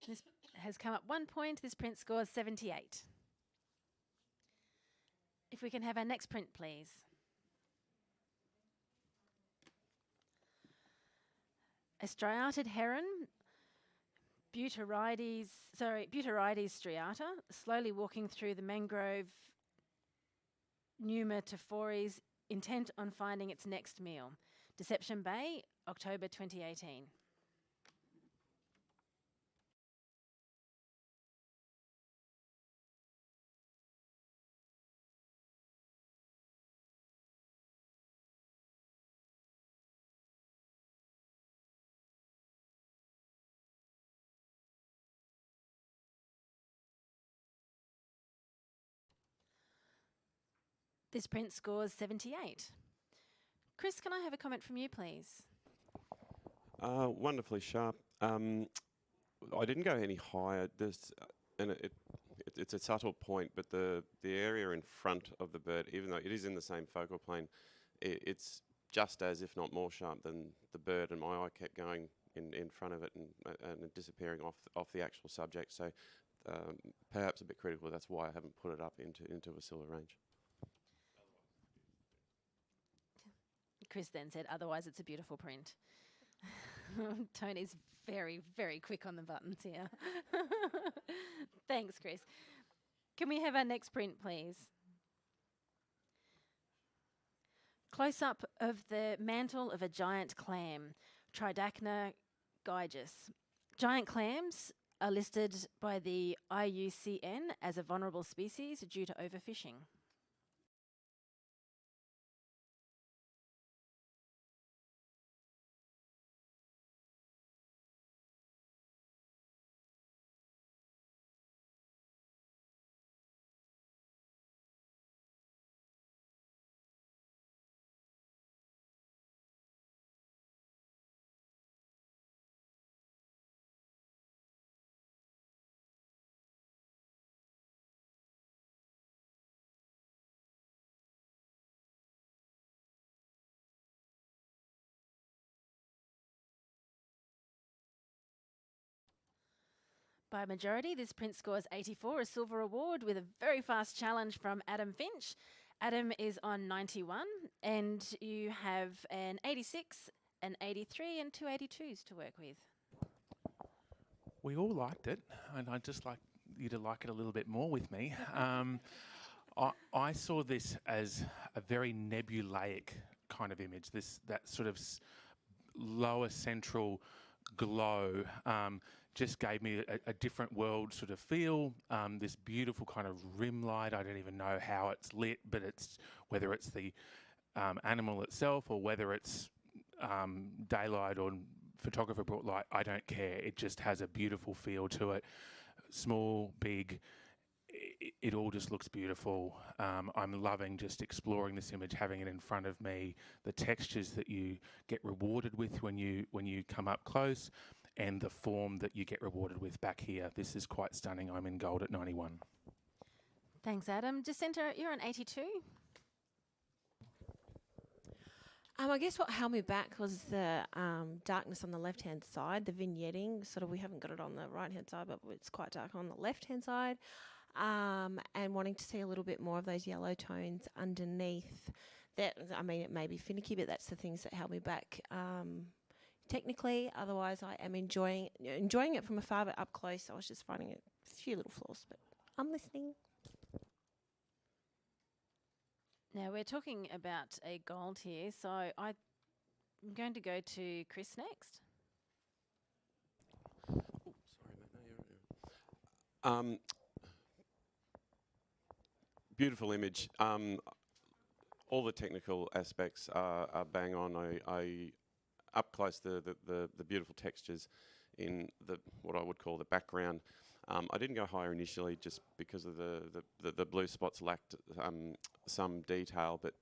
Speaker 1: This has come up 1 point. This print scores 78. If we can have our next print, please. A striated heron, Butyrides striata, slowly walking through the mangrove pneumatophores, intent on finding its next meal. Deception Bay, October 2018. This print scores 78. Chris, can I have a comment from you, please?
Speaker 7: Wonderfully sharp. I didn't go any higher. And it's a subtle point, but the area in front of the bird, even though it is in the same focal plane, it's just as, if not more sharp than the bird, and my eye kept going in front of it and disappearing off the actual subject. So perhaps a bit critical. That's why I haven't put it up into a silver range.
Speaker 1: Chris then said, otherwise it's a beautiful print. Tony's very, very quick on the buttons here. Thanks, Chris. Can we have our next print, please? Close-up of the mantle of a giant clam, Tridacna gygus. Giant clams are listed by the IUCN as a vulnerable species due to overfishing. By majority, this print scores 84, a silver award, with a very fast challenge from Adam Finch. Adam is on 91, and you have an 86, an 83, and two 82s to work with.
Speaker 2: We all liked it, and I'd just like you to like it a little bit more with me. I saw this as a very nebulaic kind of image, that sort of lower central glow just gave me a different world sort of feel. This beautiful kind of rim light. I don't even know how it's lit, but whether it's the animal itself or whether it's daylight or photographer brought light, I don't care. It just has a beautiful feel to it. Small, big, it all just looks beautiful. I'm loving just exploring this image, having it in front of me, the textures that you get rewarded with when you come up close, and the form that you get rewarded with back here. This is quite stunning. I'm in gold at 91.
Speaker 1: Thanks, Adam. Jacinta, you're on 82.
Speaker 6: I guess what held me back was the darkness on the left-hand side, the vignetting. Sort of, we haven't got it on the right-hand side, but it's quite dark on the left-hand side. And wanting to see a little bit more of those yellow tones underneath. That, I mean, it may be finicky, but that's the things that held me back. Technically, otherwise I am enjoying it from afar, but up close I was just finding a few little flaws, but I'm listening.
Speaker 1: Now we're talking about a gold here, so I'm going to go to Chris next.
Speaker 7: Oh, sorry, mate. No, you're. Beautiful image. All the technical aspects are bang on. I up close the beautiful textures in what I would call the background. I didn't go higher initially just because of the blue spots lacked some detail, but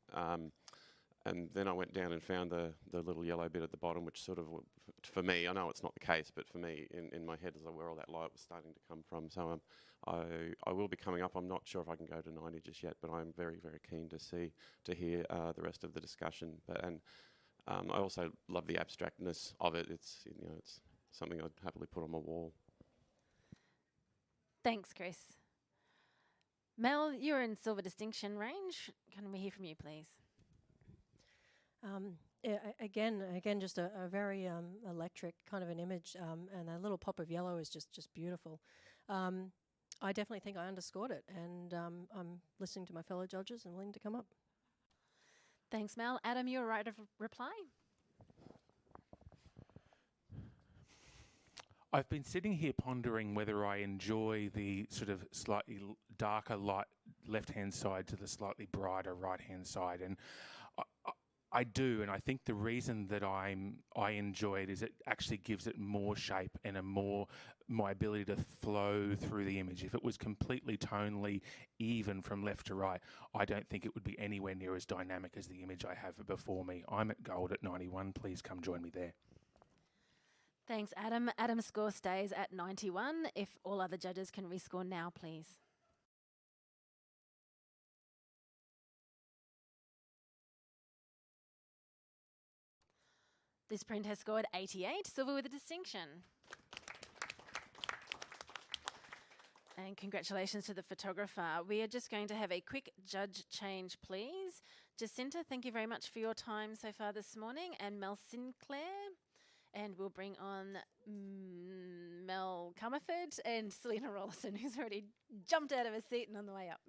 Speaker 7: and then I went down and found the little yellow bit at the bottom, which sort of, for me, I know it's not the case, but for me, in my head, is where all that light was starting to come from. So I will be coming up. I'm not sure if I can go to 90 just yet, but I'm very, very keen to hear the rest of the discussion. And I also love the abstractness of it. It's something I'd happily put on my wall.
Speaker 1: Thanks, Chris. Mel, you're in silver distinction range. Can we hear from you, please?
Speaker 5: Again, just a very electric kind of an image, and a little pop of yellow is just beautiful. I definitely think I underscored it, and I'm listening to my fellow judges and willing to come up.
Speaker 1: Thanks, Mel. Adam, you're right of reply.
Speaker 2: I've been sitting here pondering whether I enjoy the sort of slightly darker light left-hand side to the slightly brighter right-hand side, and I do, and I think the reason that I enjoy it is it actually gives it more shape and my ability to flow through the image. If it was completely tonally even from left to right, I don't think it would be anywhere near as dynamic as the image I have before me. I'm at gold at 91. Please come join me there.
Speaker 1: Thanks, Adam. Adam's score stays at 91. If all other judges can rescore now, please. This print has scored 88, silver with a distinction. And congratulations to the photographer. We are just going to have a quick judge change, please. Jacinta, thank you very much for your time so far this morning. And Mel Sinclair. And we'll bring on Mel Comerford and Selena Rollison, who's already jumped out of her seat and on the way up.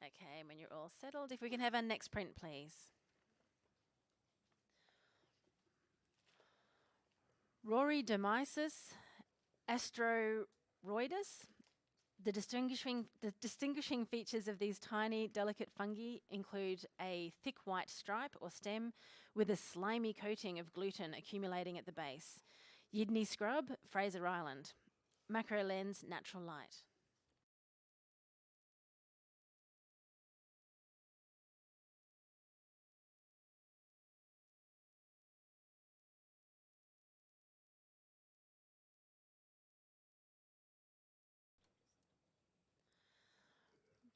Speaker 1: Okay, when you're all settled, if we can have our next print, please. Rory Demisis, Asteroidus. The distinguishing features of these tiny, delicate fungi include a thick white stripe or stem with a slimy coating of gluten accumulating at the base. Yidney scrub, Fraser Island. Macro lens, natural light.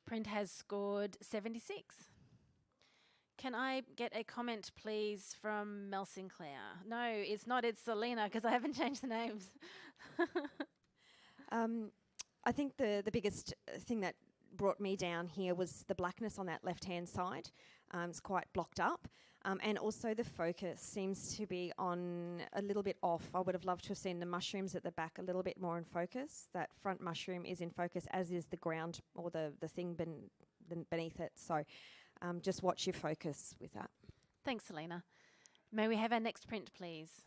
Speaker 1: Print has scored 76. Can I get a comment, please, from Mel Sinclair? No, it's not. It's Selena, because I haven't changed the names.
Speaker 8: I think the biggest thing that brought me down here was the blackness on that left-hand side. It's quite blocked up. And also the focus seems to be on a little bit off. I would have loved to have seen the mushrooms at the back a little bit more in focus. That front mushroom is in focus, as is the ground or the thing beneath it. So just watch your focus with that.
Speaker 1: Thanks, Selena. May we have our next print, please?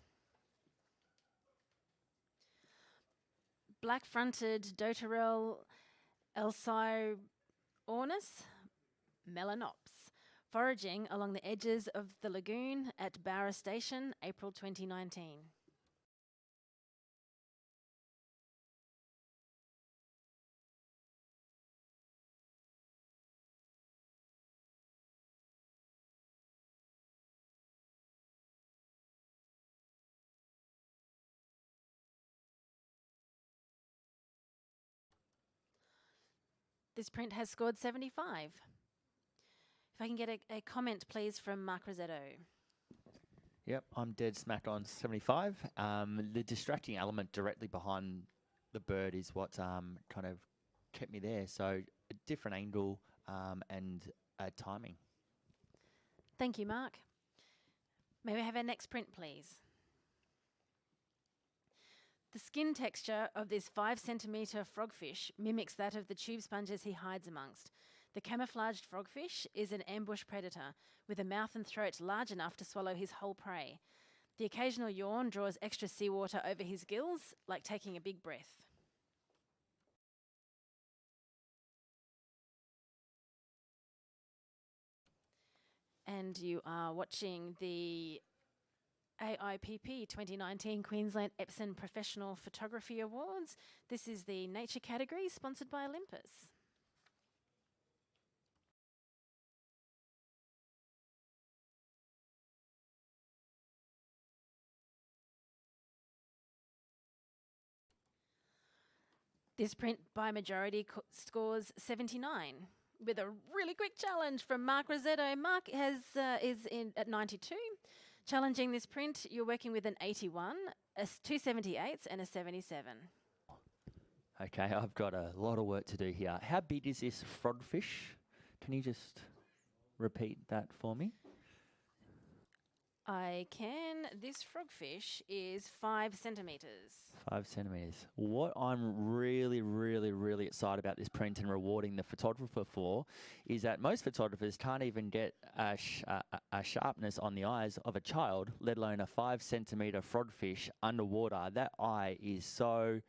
Speaker 1: Black-fronted Doterel Elsiornis melanops, foraging along the edges of the lagoon at Bowra Station, April 2019. This print has scored 75. If I can get a comment, please, from Mark Rosetto.
Speaker 3: Yep, I'm dead smack on 75. The distracting element directly behind the bird is what kind of kept me there. So a different angle and timing.
Speaker 1: Thank you, Mark. May we have our next print, please? The skin texture of this 5 centimetre frogfish mimics that of the tube sponges he hides amongst. The camouflaged frogfish is an ambush predator with a mouth and throat large enough to swallow his whole prey. The occasional yawn draws extra seawater over his gills, like taking a big breath. And you are watching the AIPP 2019 Queensland Epson Professional Photography Awards. This is the nature category, sponsored by Olympus. This print by majority scores 79. With a really quick challenge from Mark Rosetto. Mark is in at 92. Challenging this print, you're working with an 81, two 78s and a 77.
Speaker 3: Okay, I've got a lot of work to do here. How big is this frogfish? Can you just repeat that for me?
Speaker 1: I can. This frogfish is 5 centimetres.
Speaker 3: 5 centimetres. What I'm really, really, really excited about this print and rewarding the photographer for is that most photographers can't even get a sharpness on the eyes of a child, let alone a 5 centimetre frogfish underwater. That eye is so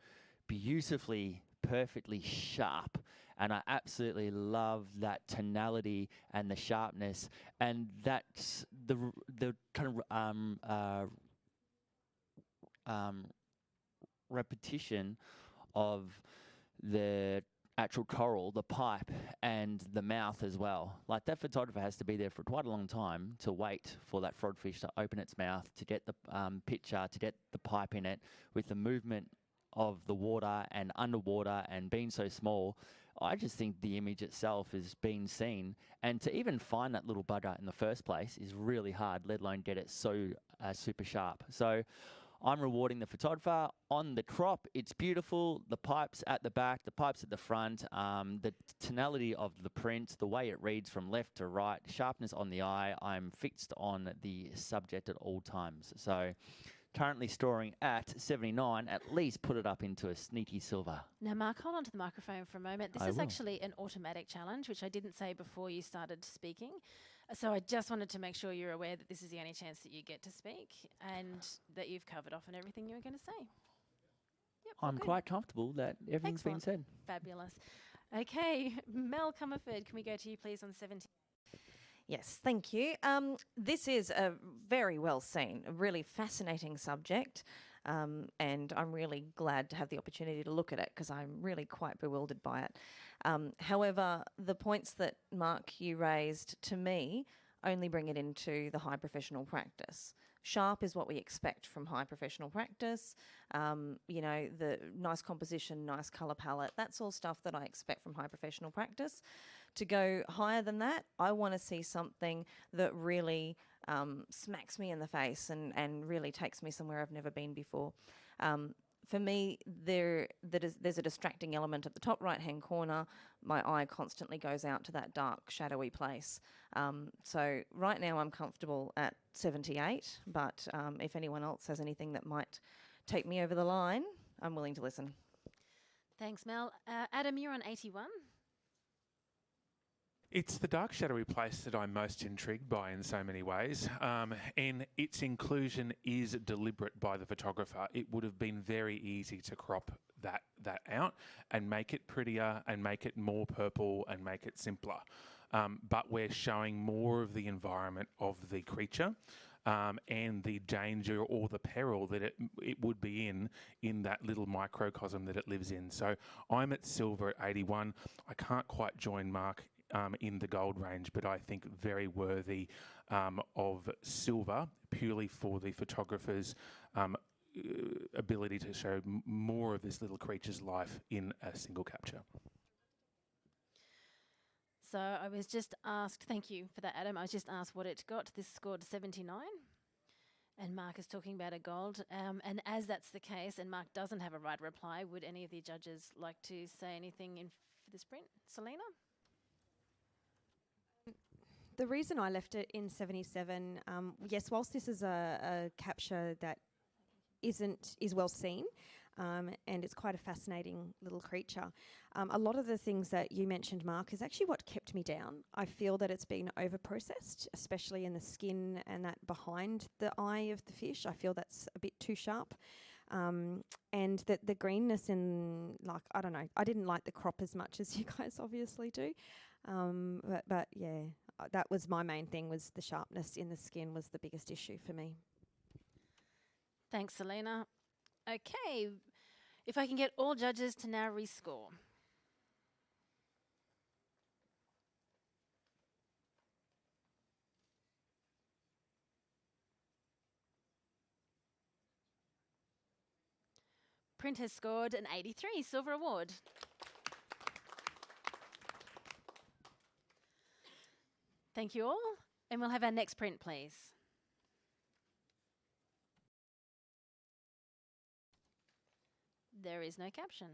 Speaker 3: beautifully, perfectly sharp. And I absolutely love that tonality and the sharpness, and that's the kind of repetition of the actual coral, the pipe, and the mouth as well. Like, that photographer has to be there for quite a long time to wait for that frogfish to open its mouth, to get the picture, to get the pipe in it, with the movement of the water and underwater and being so small. I just think the image itself is being seen, and to even find that little bugger in the first place is really hard, let alone get it so super sharp. So I'm rewarding the photographer. On the crop, it's beautiful. The pipes at the back, the pipes at the front, the tonality of the print, the way it reads from left to right, sharpness on the eye. I'm fixed on the subject at all times. So currently scoring at 79, at least put it up into a sneaky silver.
Speaker 1: Now, Mark, hold on to the microphone for a moment. This
Speaker 3: I
Speaker 1: is
Speaker 3: will.
Speaker 1: actually an automatic challenge, which I didn't say before you started speaking. So I just wanted to make sure you're aware that this is the only chance that you get to speak and that you've covered off on everything you were going to say. Yep, all
Speaker 3: I'm
Speaker 1: good.
Speaker 3: quite comfortable that everything's been
Speaker 1: Excellent.
Speaker 3: said.
Speaker 1: Fabulous. Okay, Mel Comerford, can we go to you, please, on 17?
Speaker 4: Yes, thank you. This is a very well seen, a really fascinating subject, and I'm really glad to have the opportunity to look at it because I'm really quite bewildered by it. However, the points that, Mark, you raised to me only bring it into the high professional practice. Sharp is what we expect from high professional practice. The nice composition, nice colour palette, that's all stuff that I expect from high professional practice. To go higher than that, I want to see something that really smacks me in the face and really takes me somewhere I've never been before. For me, there's a distracting element at the top right-hand corner. My eye constantly goes out to that dark, shadowy place. So right now I'm comfortable at 78, but if anyone else has anything that might take me over the line, I'm willing to listen.
Speaker 1: Thanks, Mel. Adam, you're on 81.
Speaker 2: It's the dark, shadowy place that I'm most intrigued by in so many ways, and its inclusion is deliberate by the photographer. It would have been very easy to crop that out and make it prettier and make it more purple and make it simpler. But we're showing more of the environment of the creature and the danger or the peril that it would be in that little microcosm that it lives in. So I'm at silver at 81. I can't quite join Mark in the gold range, but I think very worthy of silver, purely for the photographer's ability to show more of this little creature's life in a single capture.
Speaker 1: So I was just asked, thank you for that, Adam. I was just asked what it got. This scored 79. And Mark is talking about a gold. And as that's the case, and Mark doesn't have a right reply, would any of the judges like to say anything for this print? Selena?
Speaker 8: The reason I left it in 77, yes, whilst this is a capture that is well seen, and it's quite a fascinating little creature. A lot of the things that you mentioned, Mark, is actually what kept me down. I feel that it's been over-processed, especially in the skin and that behind the eye of the fish. I feel that's a bit too sharp. And that the greenness in, like, I don't know, I didn't like the crop as much as you guys obviously do. But yeah, that was my main thing, was the sharpness in the skin was the biggest issue for me.
Speaker 1: Thanks, Selena. Okay, if I can get all judges to now rescore. Print has scored an 83, silver award. Thank you all, and we'll have our next print, please. There is no caption.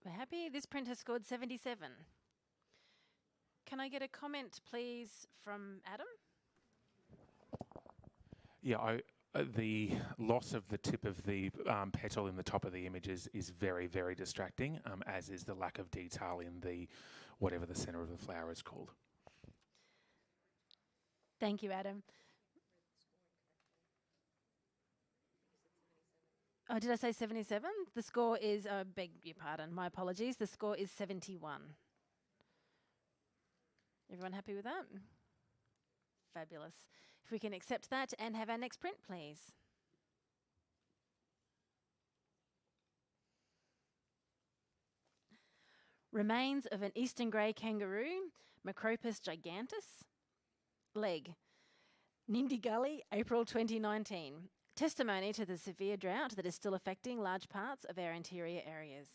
Speaker 1: We're happy. This print has scored 77. Can I get a comment, please, from Adam?
Speaker 2: Yeah, the loss of the tip of the petal in the top of the image is very, very distracting, as is the lack of detail in the whatever the centre of the flower is called.
Speaker 1: Thank you, Adam. Oh, did I say 77? The score is, beg your pardon, my apologies. The score is 71. Everyone happy with that? Fabulous. If we can accept that and have our next print, please. Remains of an eastern grey kangaroo, Macropus gigantus. Leg. Nindi Gully, April 2019. Testimony to the severe drought that is still affecting large parts of our interior areas.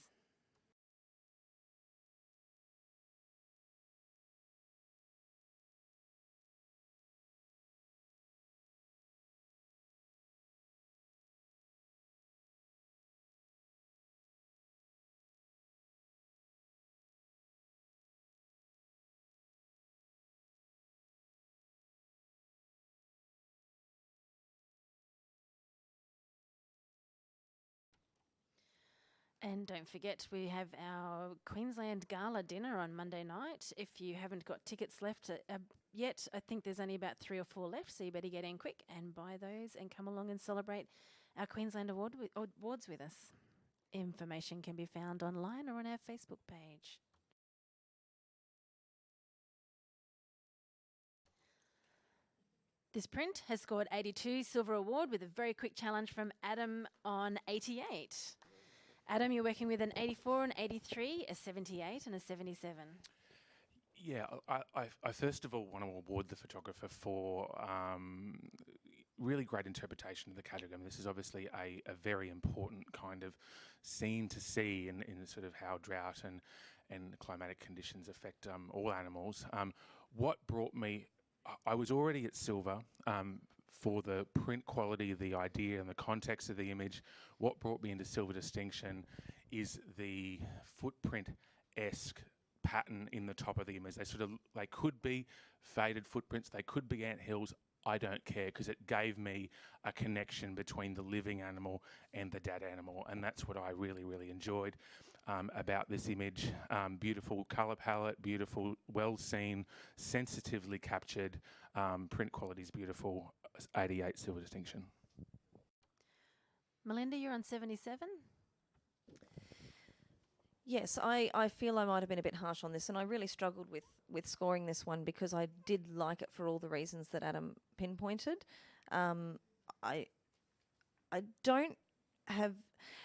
Speaker 1: And don't forget, we have our Queensland Gala dinner on Monday night. If you haven't got tickets left yet, I think there's only about 3 or 4 left, so you better get in quick and buy those and come along and celebrate our Queensland awards with us. Information can be found online or on our Facebook page. This print has scored 82, silver award, with a very quick challenge from Adam on 88. Adam, you're working with an 84, an 83, a 78 and a 77.
Speaker 2: Yeah, I first of all want to award the photographer for really great interpretation of the category. I mean, this is obviously a very important kind of scene to see in sort of how drought and climatic conditions affect all animals. What brought me, I was already at silver for the print quality, the idea and the context of the image. What brought me into silver distinction is the footprint-esque pattern in the top of the image. They could be faded footprints, they could be anthills. I don't care, because it gave me a connection between the living animal and the dead animal, and that's what I really, really enjoyed about this image. Beautiful colour palette, beautiful, well seen, sensitively captured, print quality is beautiful. 88 silver distinction.
Speaker 1: Melinda, you're on 77.
Speaker 4: Yes, I feel I might have been a bit harsh on this, and I really struggled with scoring this one because I did like it for all the reasons that Adam pinpointed. I don't have...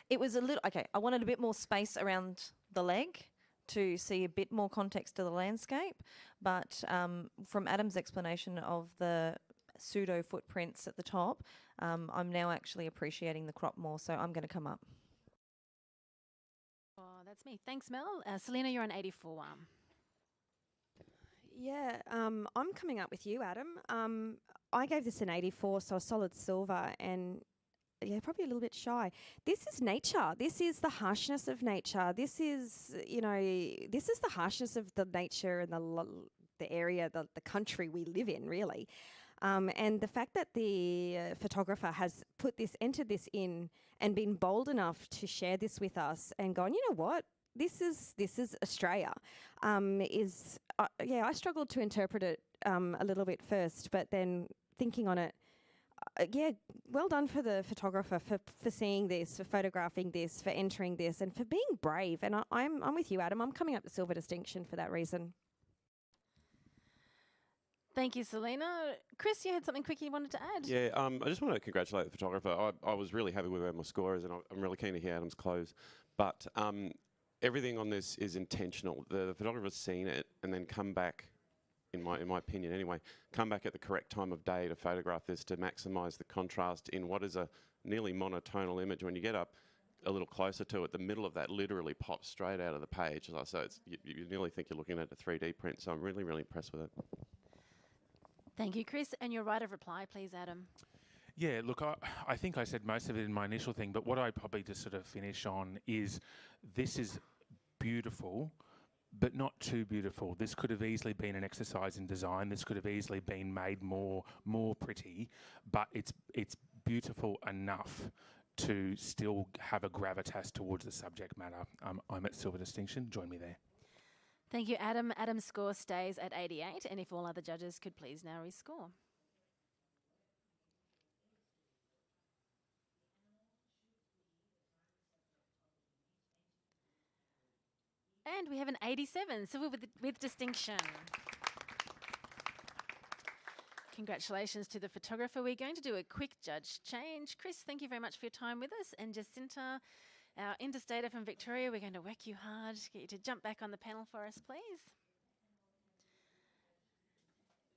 Speaker 4: It was a little... Okay, I wanted a bit more space around the leg to see a bit more context to the landscape, but from Adam's explanation of the pseudo footprints at the top, I'm now actually appreciating the crop more, so I'm going to come up.
Speaker 1: Oh, that's That's me. Thanks, Mel. Selena, you're on 84.
Speaker 8: Yeah, I'm coming up with you, Adam. I gave this an 84, so a solid silver, and yeah, probably a little bit shy. This is nature. This is the harshness of nature. This is, this is the harshness of the nature and the area, the country we live in, really. And the fact that the photographer has entered this in and been bold enough to share this with us and gone, you know what? This is Australia. I struggled to interpret it a little bit first, but then thinking on it, well done for the photographer for seeing this, for photographing this, for entering this, and for being brave. And I'm with you, Adam. I'm coming up with silver distinction for that reason.
Speaker 1: Thank you, Selena. Chris, you had something quick you wanted to add?
Speaker 7: Yeah, I just want to congratulate the photographer. I was really happy with where my score is, and I'm really keen to hear Adam's close. But everything on this is intentional. The photographer's seen it and then come back, in my opinion anyway, come back at the correct time of day to photograph this to maximise the contrast in what is a nearly monotonal image. When you get up a little closer to it, the middle of that literally pops straight out of the page. So you nearly think you're looking at a 3D print. So I'm really, really impressed with it.
Speaker 1: Thank you, Chris. And your right of reply, please, Adam.
Speaker 2: Yeah, look, I think I said most of it in my initial thing, but what I probably just sort of finish on is this is beautiful, but not too beautiful. This could have easily been an exercise in design. This could have easily been made more pretty, but it's beautiful enough to still have a gravitas towards the subject matter. I'm at silver distinction. Join me there.
Speaker 1: Thank you, Adam. Adam's score stays at 88, and if all other judges could please now rescore. And we have an 87, silver with distinction. Congratulations to the photographer. We're going to do a quick judge change. Chris, thank you very much for your time with us. And Jacinta, our interstater from Victoria, we're going to whack you hard, get you to jump back on the panel for us, please.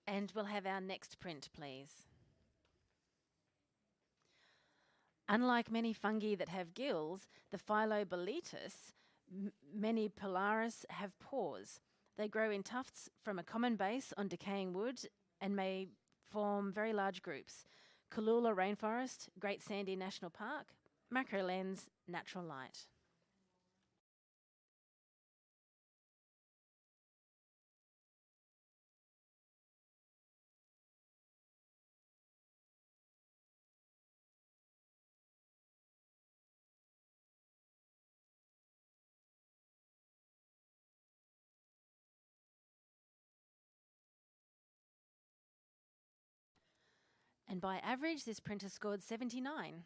Speaker 1: And we'll have our next print, please. Unlike many fungi that have gills, the Phylloboletus, many polaris, have pores. They grow in tufts from a common base on decaying wood and may form very large groups. Cooloola Rainforest, Great Sandy National Park, Macro Lens, Natural Light. And by average, this printer scored 79.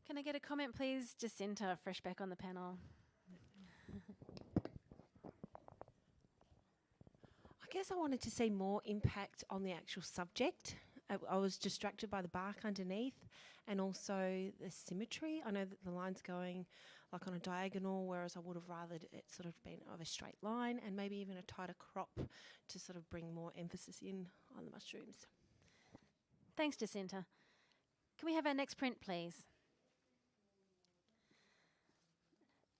Speaker 1: Can I get a comment, please? Jacinta, fresh back on the panel.
Speaker 6: I guess I wanted to see more impact on the actual subject. I was distracted by the bark underneath and also the symmetry. I know that the line's going like on a diagonal, whereas I would have rather it sort of been of a straight line and maybe even a tighter crop to sort of bring more emphasis in on the mushrooms.
Speaker 1: Thanks, Jacinta. Can we have our next print, please?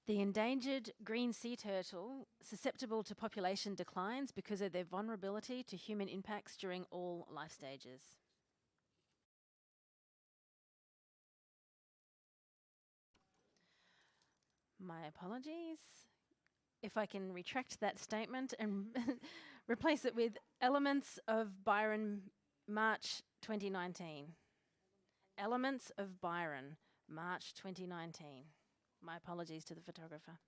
Speaker 1: The endangered green sea turtle, susceptible to population declines because of their vulnerability to human impacts during all life stages. My apologies. If I can retract that statement and replace it with Elements of Byron, March 2019. Elements of Byron, March 2019. My apologies to the photographer.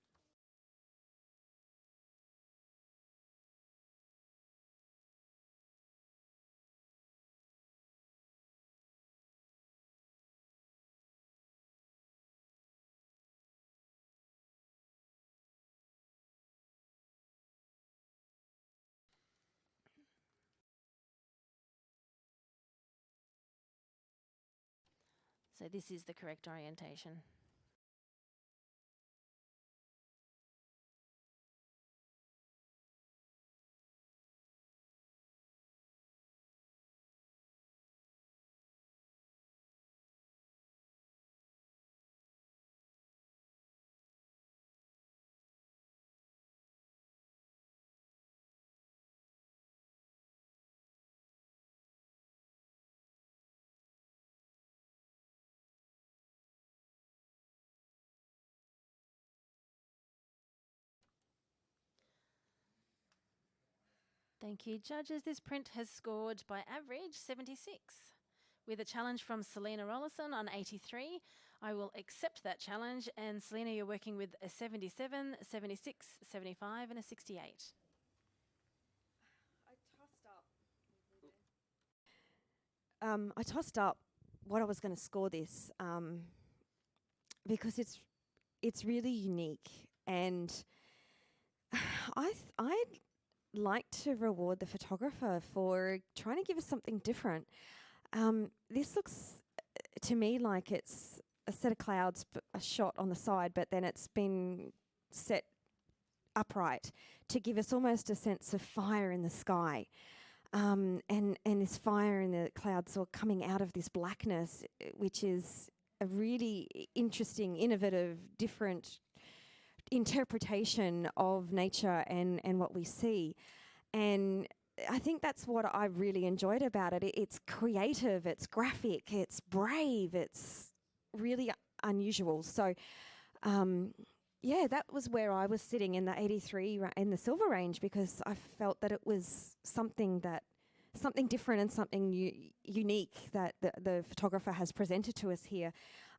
Speaker 1: So this is the correct orientation. Thank you, judges. This print has scored by average 76. With a challenge from Selena Rollison on 83, I will accept that challenge. And Selena, you're working with a 77, 76, 75 and a 68.
Speaker 8: I tossed up what I was going to score this because it's really unique, and I'd like to reward the photographer for trying to give us something different. This looks to me like it's a set of clouds, a shot on the side, but then it's been set upright to give us almost a sense of fire in the sky. And this fire in the clouds are coming out of this blackness, which is a really interesting, innovative, different interpretation of nature and what we see. And I think that's what I really enjoyed about it. It's creative, it's graphic, it's brave, it's really unusual. So, yeah, that was where I was sitting in the 83 in the silver range, because I felt that it was something different and something unique that the photographer has presented to us here.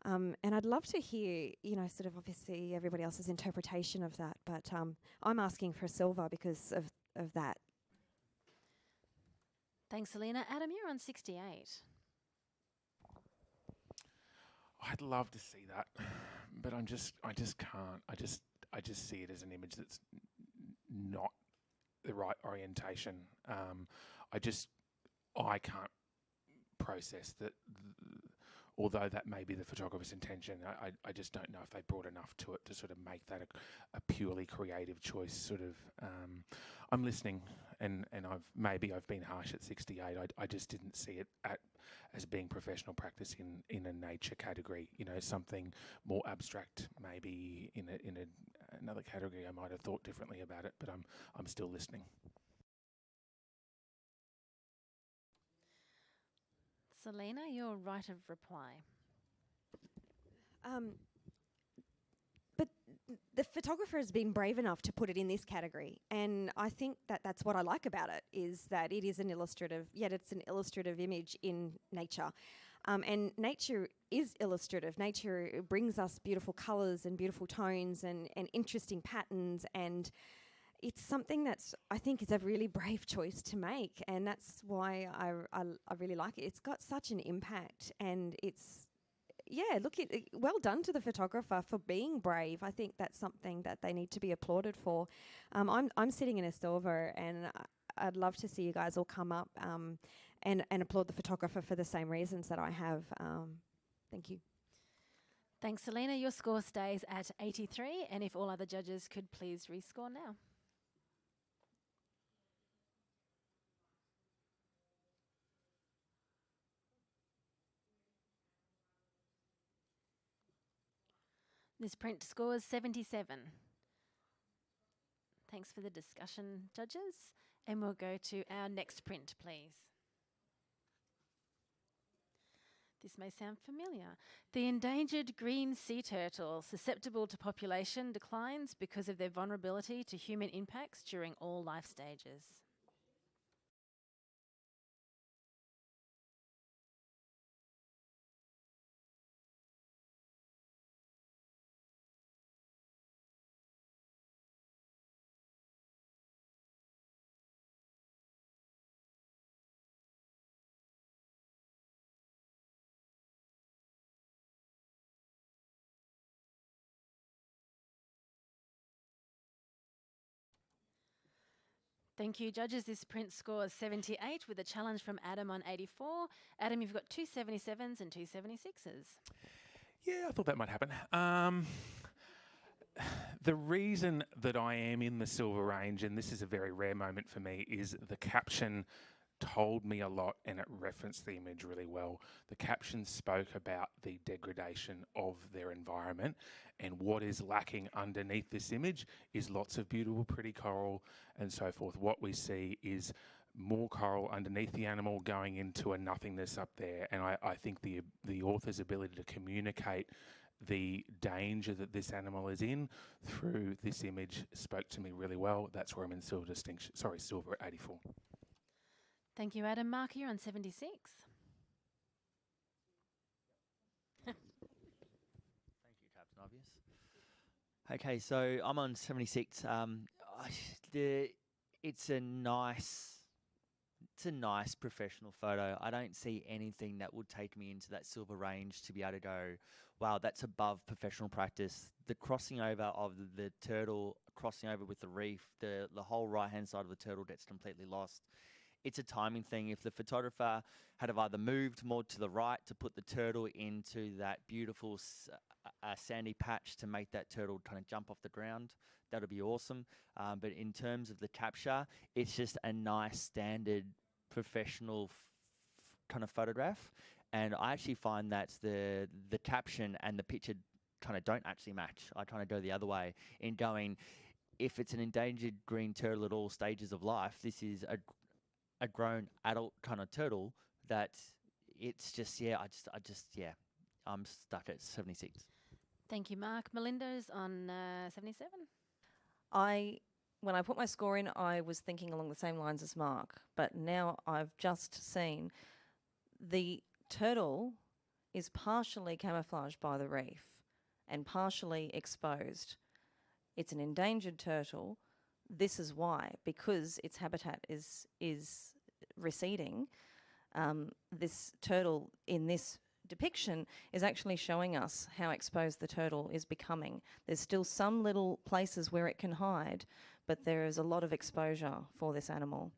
Speaker 8: And I'd love to hear, sort of obviously everybody else's interpretation of that, but I'm asking for silver because of that.
Speaker 1: Thanks, Selena. Adam, you're on 68.
Speaker 2: I'd love to see that, but I just can't. I just see it as an image that's not the right orientation. I can't process that. Although that may be the photographer's intention, I just don't know if they brought enough to it to sort of make that a purely creative choice. Sort of, I'm listening, and I've been harsh at 68. I just didn't see it as being professional practice in a nature category. Something more abstract, maybe in another category. I might have thought differently about it, but I'm still listening.
Speaker 1: Selena, your right of reply.
Speaker 8: But the photographer has been brave enough to put it in this category, and I think that that's what I like about it, is that it is it's an illustrative image in nature. And nature is illustrative. Nature brings us beautiful colours and beautiful tones and interesting patterns, and it's something that's, I think, is a really brave choice to make, and that's why I really like it. It's got such an impact, and well done to the photographer for being brave. I think that's something that they need to be applauded for. I'm sitting in a silver, and I'd love to see you guys all come up and applaud the photographer for the same reasons that I have. Thank you.
Speaker 1: Thanks, Selena. Your score stays at 83, and if all other judges could please rescore now. This print scores 77. Thanks for the discussion, judges. And we'll go to our next print, please. This may sound familiar. The endangered green sea turtle, susceptible to population declines because of their vulnerability to human impacts during all life stages. Thank you, judges. This print scores 78 with a challenge from Adam on 84. Adam, you've got two 77s and two 76s.
Speaker 2: Yeah, I thought that might happen. The reason that I am in the silver range, and this is a very rare moment for me, is the caption told me a lot and it referenced the image really well. The caption spoke about the degradation of their environment, and what is lacking underneath this image is lots of beautiful, pretty coral and so forth. What we see is more coral underneath the animal going into a nothingness up there, and I think the author's ability to communicate the danger that this animal is in through this image spoke to me really well. That's where I'm in silver distinction. Sorry, silver at 84.
Speaker 1: Thank you, Adam. Mark, you're on 76.
Speaker 3: Thank you, Captain Obvious. Okay, so I'm on 76. It's a nice professional photo. I don't see anything that would take me into that silver range to be able to go, wow, that's above professional practice. The crossing over of the turtle, crossing over with the reef, the whole right-hand side of the turtle gets completely lost. It's a timing thing. If the photographer had have either moved more to the right to put the turtle into that beautiful sandy patch to make that turtle kind of jump off the ground, that would be awesome. But in terms of the capture, it's just a nice standard professional kind of photograph. And I actually find that the caption and the picture kind of don't actually match. I kind of go the other way in going, if it's an endangered green turtle at all stages of life, this is a grown adult kind of turtle that it's just, I'm stuck at 76.
Speaker 1: Thank you, Mark. Melinda's on 77.
Speaker 4: When I put my score in, I was thinking along the same lines as Mark, but now I've just seen the turtle is partially camouflaged by the reef and partially exposed. It's an endangered turtle. This is why, because its habitat is receding. This turtle in this depiction is actually showing us how exposed the turtle is becoming. There's still some little places where it can hide, but there is a lot of exposure for this animal.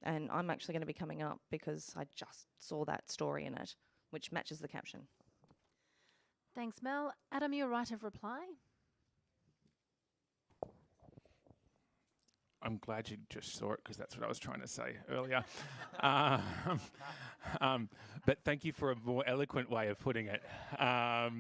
Speaker 4: And I'm actually going to be coming up because I just saw that story in it, which matches the caption.
Speaker 1: Thanks, Mel. Adam, your right of reply.
Speaker 2: I'm glad you just saw it because that's what I was trying to say earlier. But thank you for a more eloquent way of putting it. I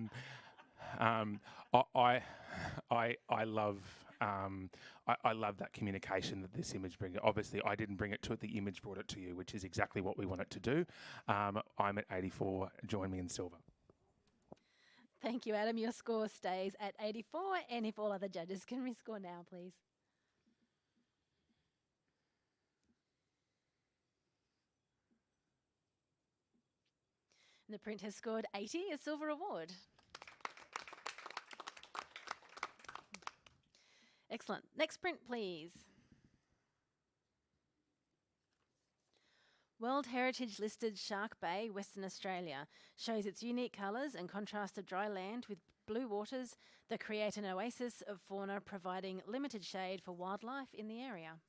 Speaker 2: love that communication that this image brings. Obviously, I didn't bring it to it. The image brought it to you, which is exactly what we want it to do. I'm at 84. Join me in silver.
Speaker 1: Thank you, Adam. Your score stays at 84. And if all other judges can rescore now, please. And the print has scored 80, a silver award. Excellent. Next print, please. World Heritage listed Shark Bay, Western Australia, shows its unique colours and contrast of dry land with blue waters that create an oasis of fauna, providing limited shade for wildlife in the area.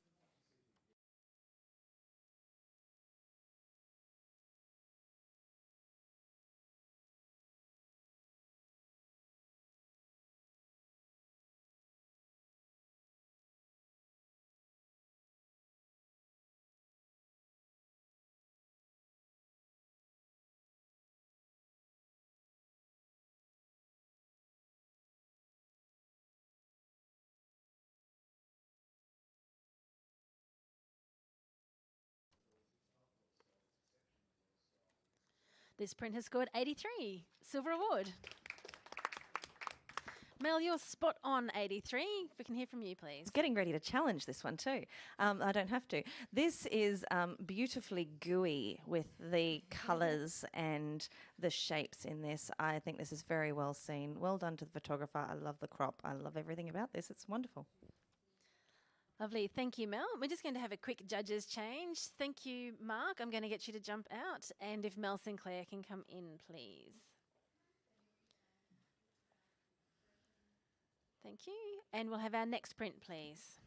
Speaker 1: This print has scored 83, silver award. Mel, you're spot on 83. If we can hear from you, please.
Speaker 4: It's getting ready to challenge this one too. I don't have to. This is beautifully gooey with the colours and the shapes in this. I think this is very well seen. Well done to the photographer. I love the crop. I love everything about this. It's wonderful.
Speaker 1: Lovely. Thank you, Mel. We're just going to have a quick judges change. Thank you, Mark. I'm going to get you to jump out. And if Mel Sinclair can come in, please. Thank you. And we'll have our next print, please.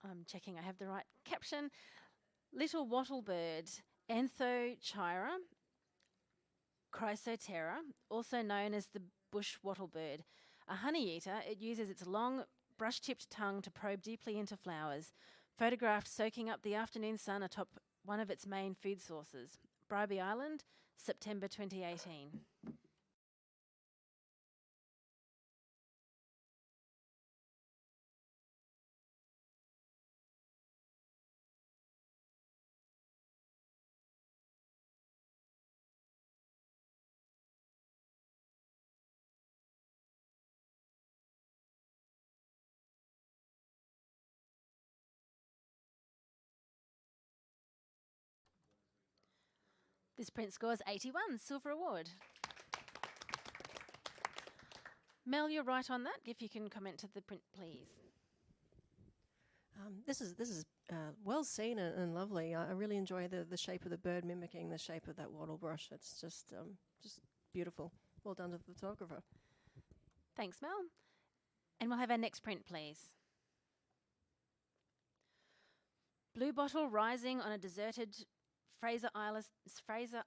Speaker 1: I'm checking I have the right caption. Little wattle bird, Anthochira chrysotera, also known as the bush wattle bird. A honey eater, it uses its long, brush-tipped tongue to probe deeply into flowers, photographed soaking up the afternoon sun atop one of its main food sources. Bribie Island, September 2018. This print scores 81, silver award. Mel, you're right on that. If you can comment to the print, please.
Speaker 5: This is well seen and lovely. I really enjoy the shape of the bird mimicking the shape of that wattle brush. It's just beautiful. Well done to the photographer.
Speaker 1: Thanks, Mel. And we'll have our next print, please. Blue bottle rising on a deserted Fraser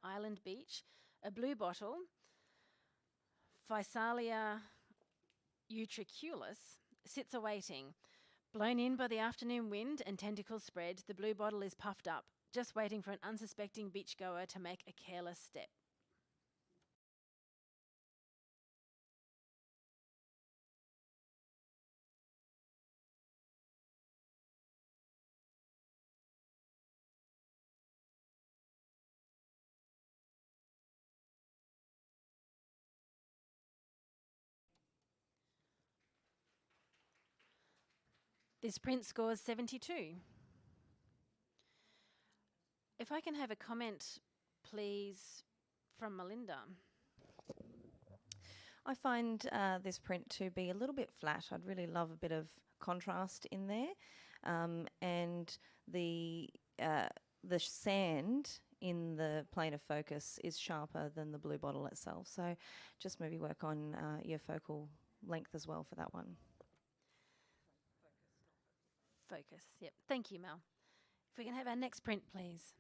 Speaker 1: Island beach. A blue bottle, Physalia utriculus, sits awaiting. Blown in by the afternoon wind and tentacles spread, the blue bottle is puffed up, just waiting for an unsuspecting beachgoer to make a careless step. This print scores 72. If I can have a comment, please, from Melinda.
Speaker 4: I find this print to be a little bit flat. I'd really love a bit of contrast in there, and the sand in the plane of focus is sharper than the blue bottle itself. So just maybe work on your focal length as well for that one.
Speaker 1: Focus, yep. Thank you, Mel. If we can have our next print, please.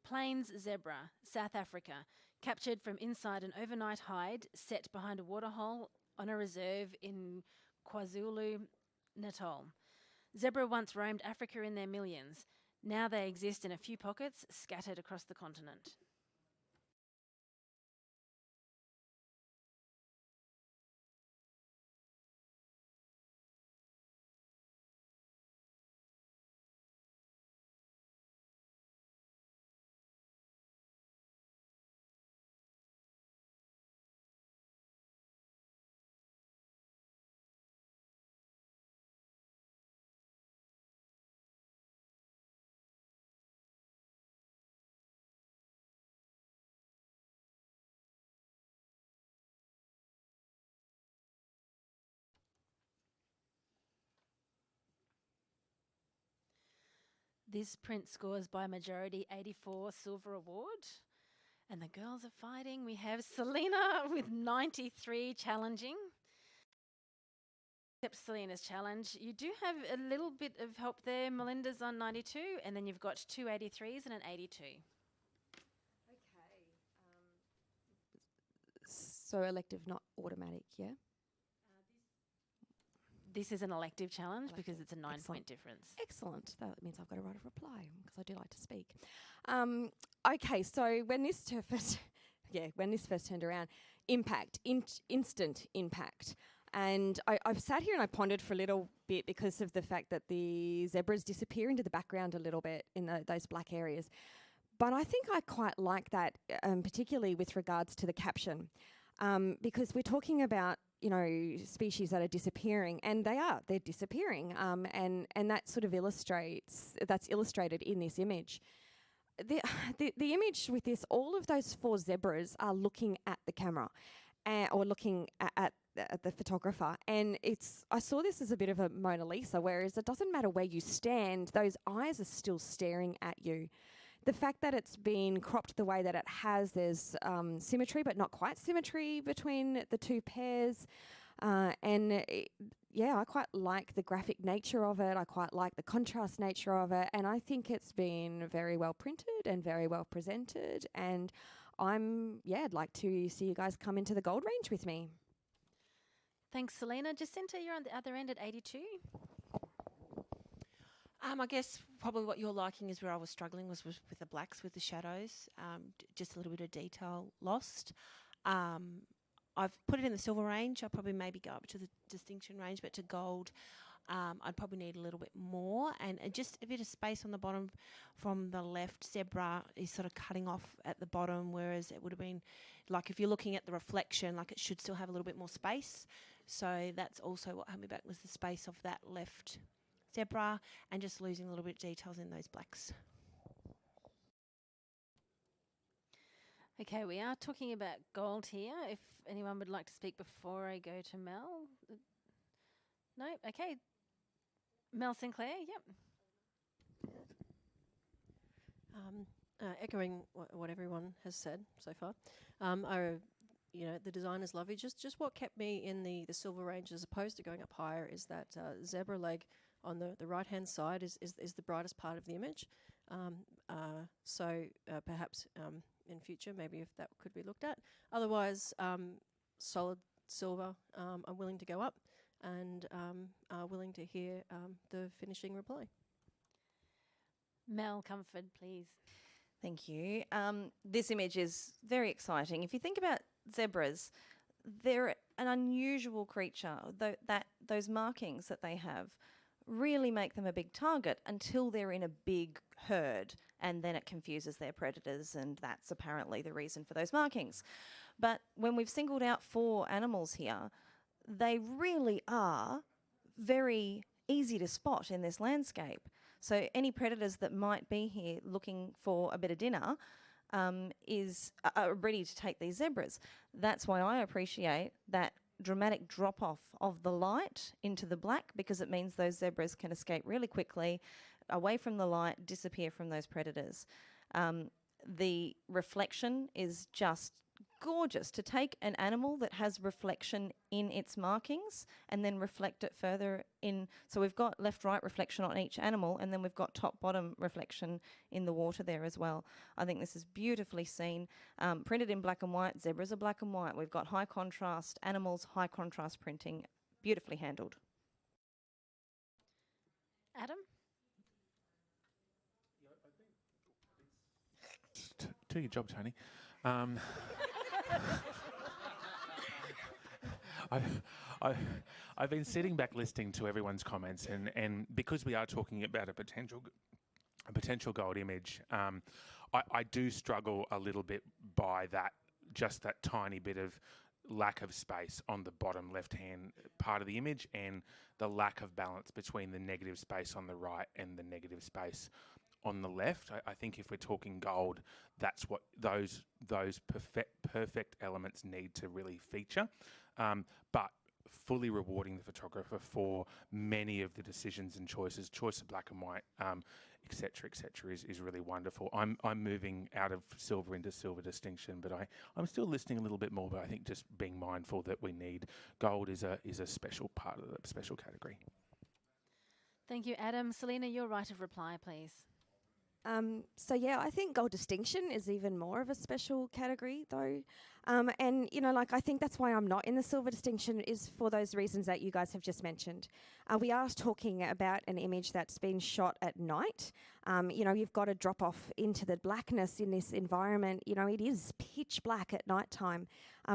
Speaker 1: Plains zebra, South Africa, captured from inside an overnight hide set behind a waterhole on a reserve in KwaZulu-Natal. Zebra once roamed Africa in their millions. Now they exist in a few pockets scattered across the continent. This print scores by majority 84, silver award. And the girls are fighting. We have Selena with 93 challenging. Except Selena's challenge. You do have a little bit of help there. Melinda's on 92, and then you've got two 83s and an 82.
Speaker 8: So elective, not automatic, yeah?
Speaker 1: This is an elective challenge
Speaker 8: Elective.
Speaker 1: because it's a 9-point
Speaker 8: Excellent.
Speaker 1: difference.
Speaker 8: Excellent. That means I've got to write a reply because I do like to speak. Okay, so when this first turned around, impact, instant impact. And I've sat here and I pondered for a little bit because of the fact that the zebras disappear into the background a little bit in those black areas. But I think I quite like that, particularly with regards to the caption, because we're talking about, species that are disappearing, and they're disappearing, and that sort of that's illustrated in this image. The image with this, all of those four zebras are looking at the camera, or looking at the photographer, and I saw this as a bit of a Mona Lisa, whereas it doesn't matter where you stand, those eyes are still staring at you. The fact that it's been cropped the way that it has, there's symmetry, but not quite symmetry between the two pairs. I quite like the graphic nature of it. I quite like the contrast nature of it. And I think it's been very well printed and very well presented. And I'd like to see you guys come into the gold range with me.
Speaker 1: Thanks, Selena. Jacinta, you're on the other end at 82.
Speaker 6: I guess probably what you're liking is where I was struggling was with the blacks, with the shadows, just a little bit of detail lost. I've put it in the silver range. I'll probably maybe go up to the distinction range, but to gold, I'd probably need a little bit more, and just a bit of space on the bottom from the left. Zebra is sort of cutting off at the bottom, whereas it would have been, like if you're looking at the reflection, like it should still have a little bit more space. So that's also what held me back, was the space of that left zebra and just losing a little bit of details in those blacks.
Speaker 1: Okay, we are talking about gold here. If anyone would like to speak before I go to Mel. No? Okay. Mel Sinclair, yep.
Speaker 5: Echoing what everyone has said so far, the design is lovely. Just what kept me in the silver range as opposed to going up higher is that zebra leg on the right hand side is the brightest part of the image. So perhaps in future, maybe if that could be looked at. Otherwise, solid silver. I'm willing to go up and willing to hear the finishing reply.
Speaker 1: Mel Comfort, please.
Speaker 4: Thank you. This image is very exciting. If you think about zebras, they're an unusual creature. Those markings that they have really make them a big target until they're in a big herd, and then it confuses their predators, and that's apparently the reason for those markings. But when we've singled out 4 animals here, they really are very easy to spot in this landscape. So any predators that might be here looking for a bit of dinner are ready to take these zebras. That's why I appreciate that dramatic drop-off of the light into the black, because it means those zebras can escape really quickly, away from the light, disappear from those predators. The reflection is just gorgeous. To take an animal that has reflection in its markings and then reflect it further in. So we've got left-right reflection on each animal, and then we've got top-bottom reflection in the water there as well. I think this is beautifully seen. Printed in black and white. Zebras are black and white. We've got high contrast animals, high contrast printing. Beautifully handled.
Speaker 1: Adam?
Speaker 2: Do your job, Tony. I've been sitting back listening to everyone's comments, and because we are talking about a potential gold image, I do struggle a little bit by just that tiny bit of lack of space on the bottom left-hand part of the image, and the lack of balance between the negative space on the right and the negative space on the left. I think if we're talking gold, that's what those perfect elements need to really feature. But fully rewarding the photographer for many of the decisions and choice of black and white, et cetera, is really wonderful. I'm moving out of silver into silver distinction, but I'm still listening a little bit more. But I think just being mindful that we need gold is a special part of the special category.
Speaker 1: Thank you, Adam. Selena, your right of reply, please.
Speaker 8: I think gold distinction is even more of a special category though. I think that's why I'm not in the silver distinction, is for those reasons that you guys have just mentioned. We are talking about an image that's been shot at night. You've got to drop off into the blackness in this environment. It is pitch black at night time.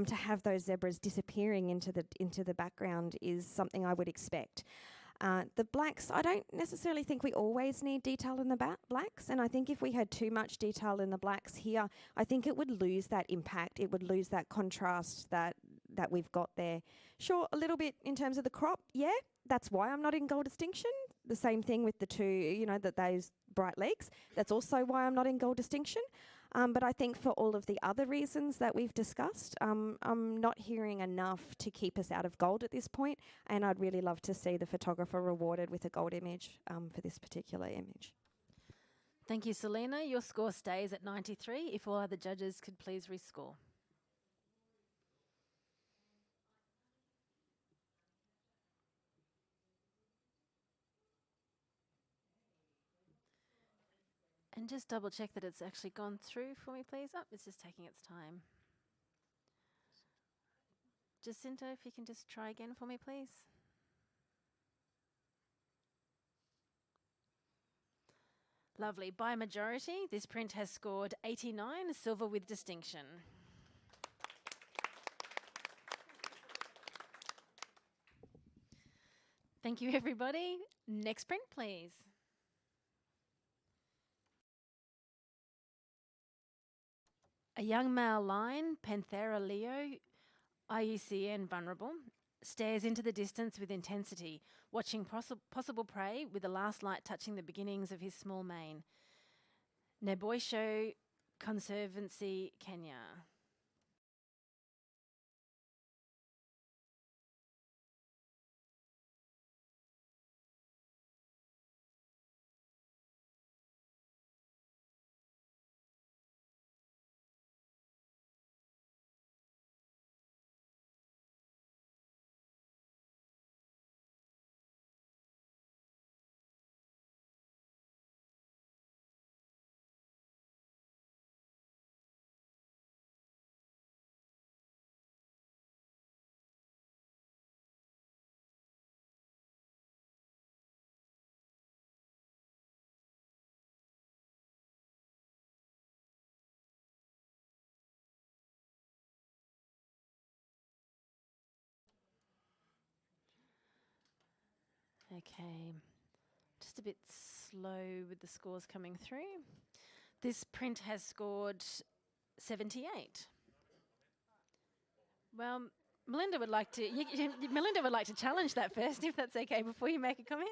Speaker 8: To have those zebras disappearing into the background is something I would expect. The blacks, I don't necessarily think we always need detail in the blacks, and I think if we had too much detail in the blacks here, I think it would lose that impact. It would lose that contrast that we've got there. Sure, a little bit in terms of the crop, yeah, that's why I'm not in gold distinction. The same thing with the two, those bright legs. That's also why I'm not in gold distinction. But I think for all of the other reasons that we've discussed, I'm not hearing enough to keep us out of gold at this point, and I'd really love to see the photographer rewarded with a gold image for this particular image.
Speaker 1: Thank you, Selena. Your score stays at 93. If all other judges could please rescore. And just double check that it's actually gone through for me, please. Oh, it's just taking its time. Jacinta, if you can just try again for me, please. Lovely. By majority, this print has scored 89, silver with distinction. Thank you, everybody. Next print, please. A young male lion, Panthera leo, IUCN vulnerable, stares into the distance with intensity, watching possible prey with the last light touching the beginnings of his small mane. Neboisho Conservancy, Kenya. Okay, just a bit slow with the scores coming through. This print has scored 78. Well, Melinda would like to. Melinda would like to challenge that first, if that's okay, before you make a comment.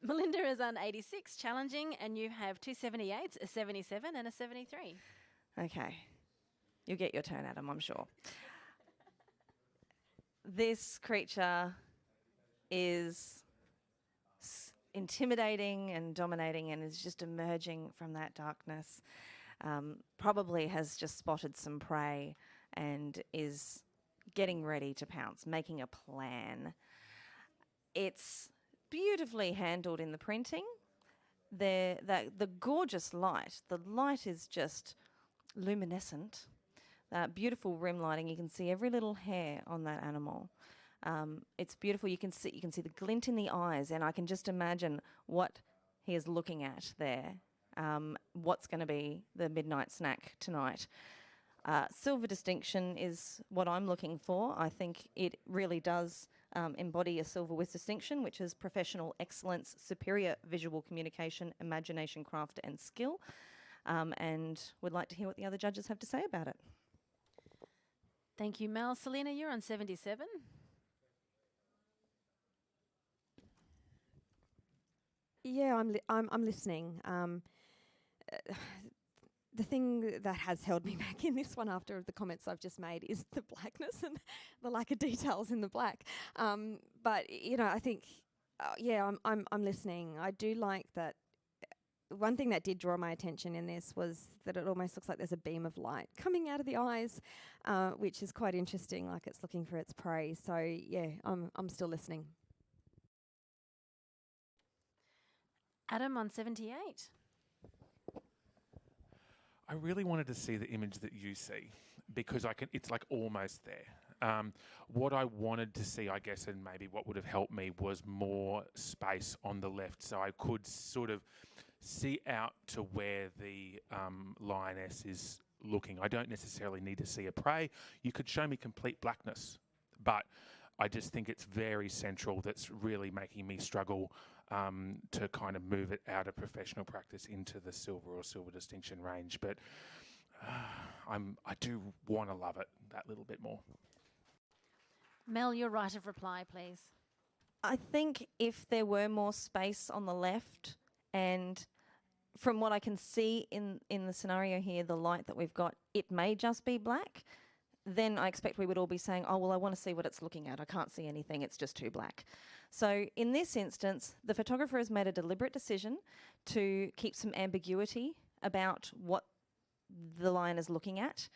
Speaker 1: Melinda is on 86, challenging, and you have two 78s, a 77, and a 73.
Speaker 4: Okay. You'll get your turn, Adam, I'm sure. This creature is intimidating and dominating and is just emerging from that darkness. Probably has just spotted some prey and is getting ready to pounce, making a plan. It's beautifully handled in the printing. The gorgeous light, the light is just luminescent. Beautiful rim lighting. You can see every little hair on that animal. It's beautiful. You can see the glint in the eyes, and I can just imagine what he is looking at there. What's going to be the midnight snack tonight? Silver distinction is what I'm looking for. I think it really does embody a silver with distinction, which is professional excellence, superior visual communication, imagination, craft, and skill. And would like to hear what the other judges have to say about it.
Speaker 1: Thank you, Mel. Selena, you're on 77.
Speaker 8: Yeah, I'm listening. The thing that has held me back in this one after the comments I've just made is the blackness and the lack of details in the black. But I think, I'm listening. I do like that. One thing that did draw my attention in this was that it almost looks like there's a beam of light coming out of the eyes, which is quite interesting, like it's looking for its prey. So yeah, I'm still listening.
Speaker 1: Adam on 78.
Speaker 2: I really wanted to see the image that you see because it's like almost there. What I wanted to see, I guess, and maybe what would have helped me was more space on the left so I could sort of see out to where the lioness is looking. I don't necessarily need to see a prey. You could show me complete blackness, but I just think it's very central that's really making me struggle to kind of move it out of professional practice into the silver or silver distinction range. But I do want to love it that little bit more.
Speaker 1: Mel, your right of reply, please.
Speaker 4: I think if there were more space on the left, and from what I can see in the scenario here, the light that we've got, it may just be black, then I expect we would all be saying, oh, well, I want to see what it's looking at. I can't see anything. It's just too black. So in this instance, the photographer has made a deliberate decision to keep some ambiguity about what the lion is looking at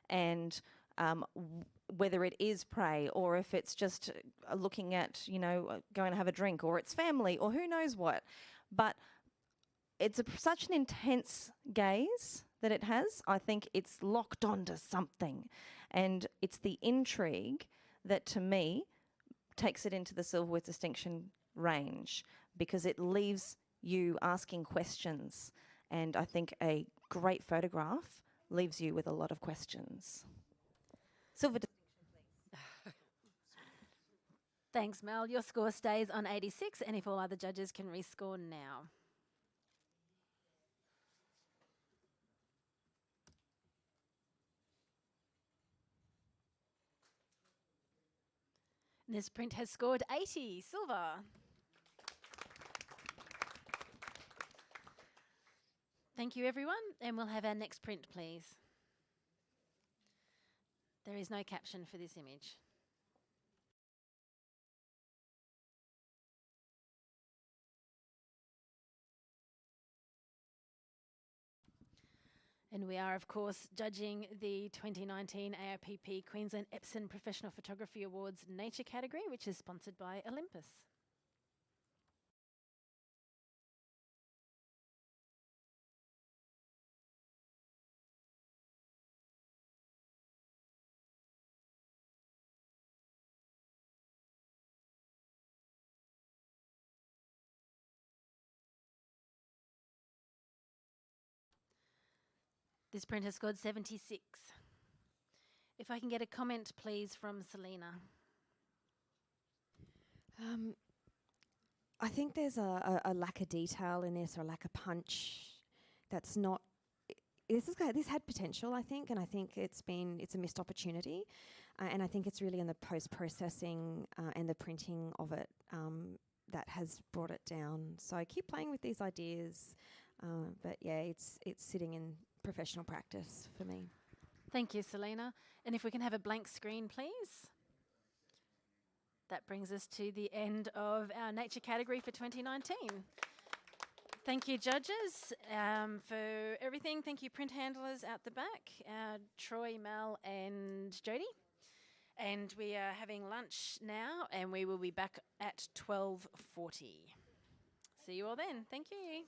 Speaker 4: and whether it is prey or if it's just looking at, going to have a drink or its family or who knows what. But it's such an intense gaze that it has. I think it's locked onto something. And it's the intrigue that, to me, takes it into the silver with distinction range because it leaves you asking questions. And I think a great photograph leaves you with a lot of questions. Silver distinction, please.
Speaker 1: Thanks, Mel. Your score stays on 86, and if all other judges can rescore now. This print has scored 80, silver. Thank you, everyone, and we'll have our next print, please. There is no caption for this image. And we are, of course, judging the 2019 AIPP Queensland Epson Professional Photography Awards Nature category, which is sponsored by Olympus. This print has scored 76. If I can get a comment, please, from Selena.
Speaker 8: I think there's a lack of detail in this, or a lack of punch. That's not. This had potential, I think, and I think it's a missed opportunity, and I think it's really in the post-processing and the printing of it that has brought it down. So keep playing with these ideas, but yeah, it's sitting in professional practice for me.
Speaker 1: Thank you, Selena. And if we can have a blank screen, please. That brings us to the end of our nature category for 2019. Thank you, judges, for everything. Thank you, print handlers out the back, Troy, Mel, and Jody. And we are having lunch now, and we will be back at 12:40. See you all then. Thank you.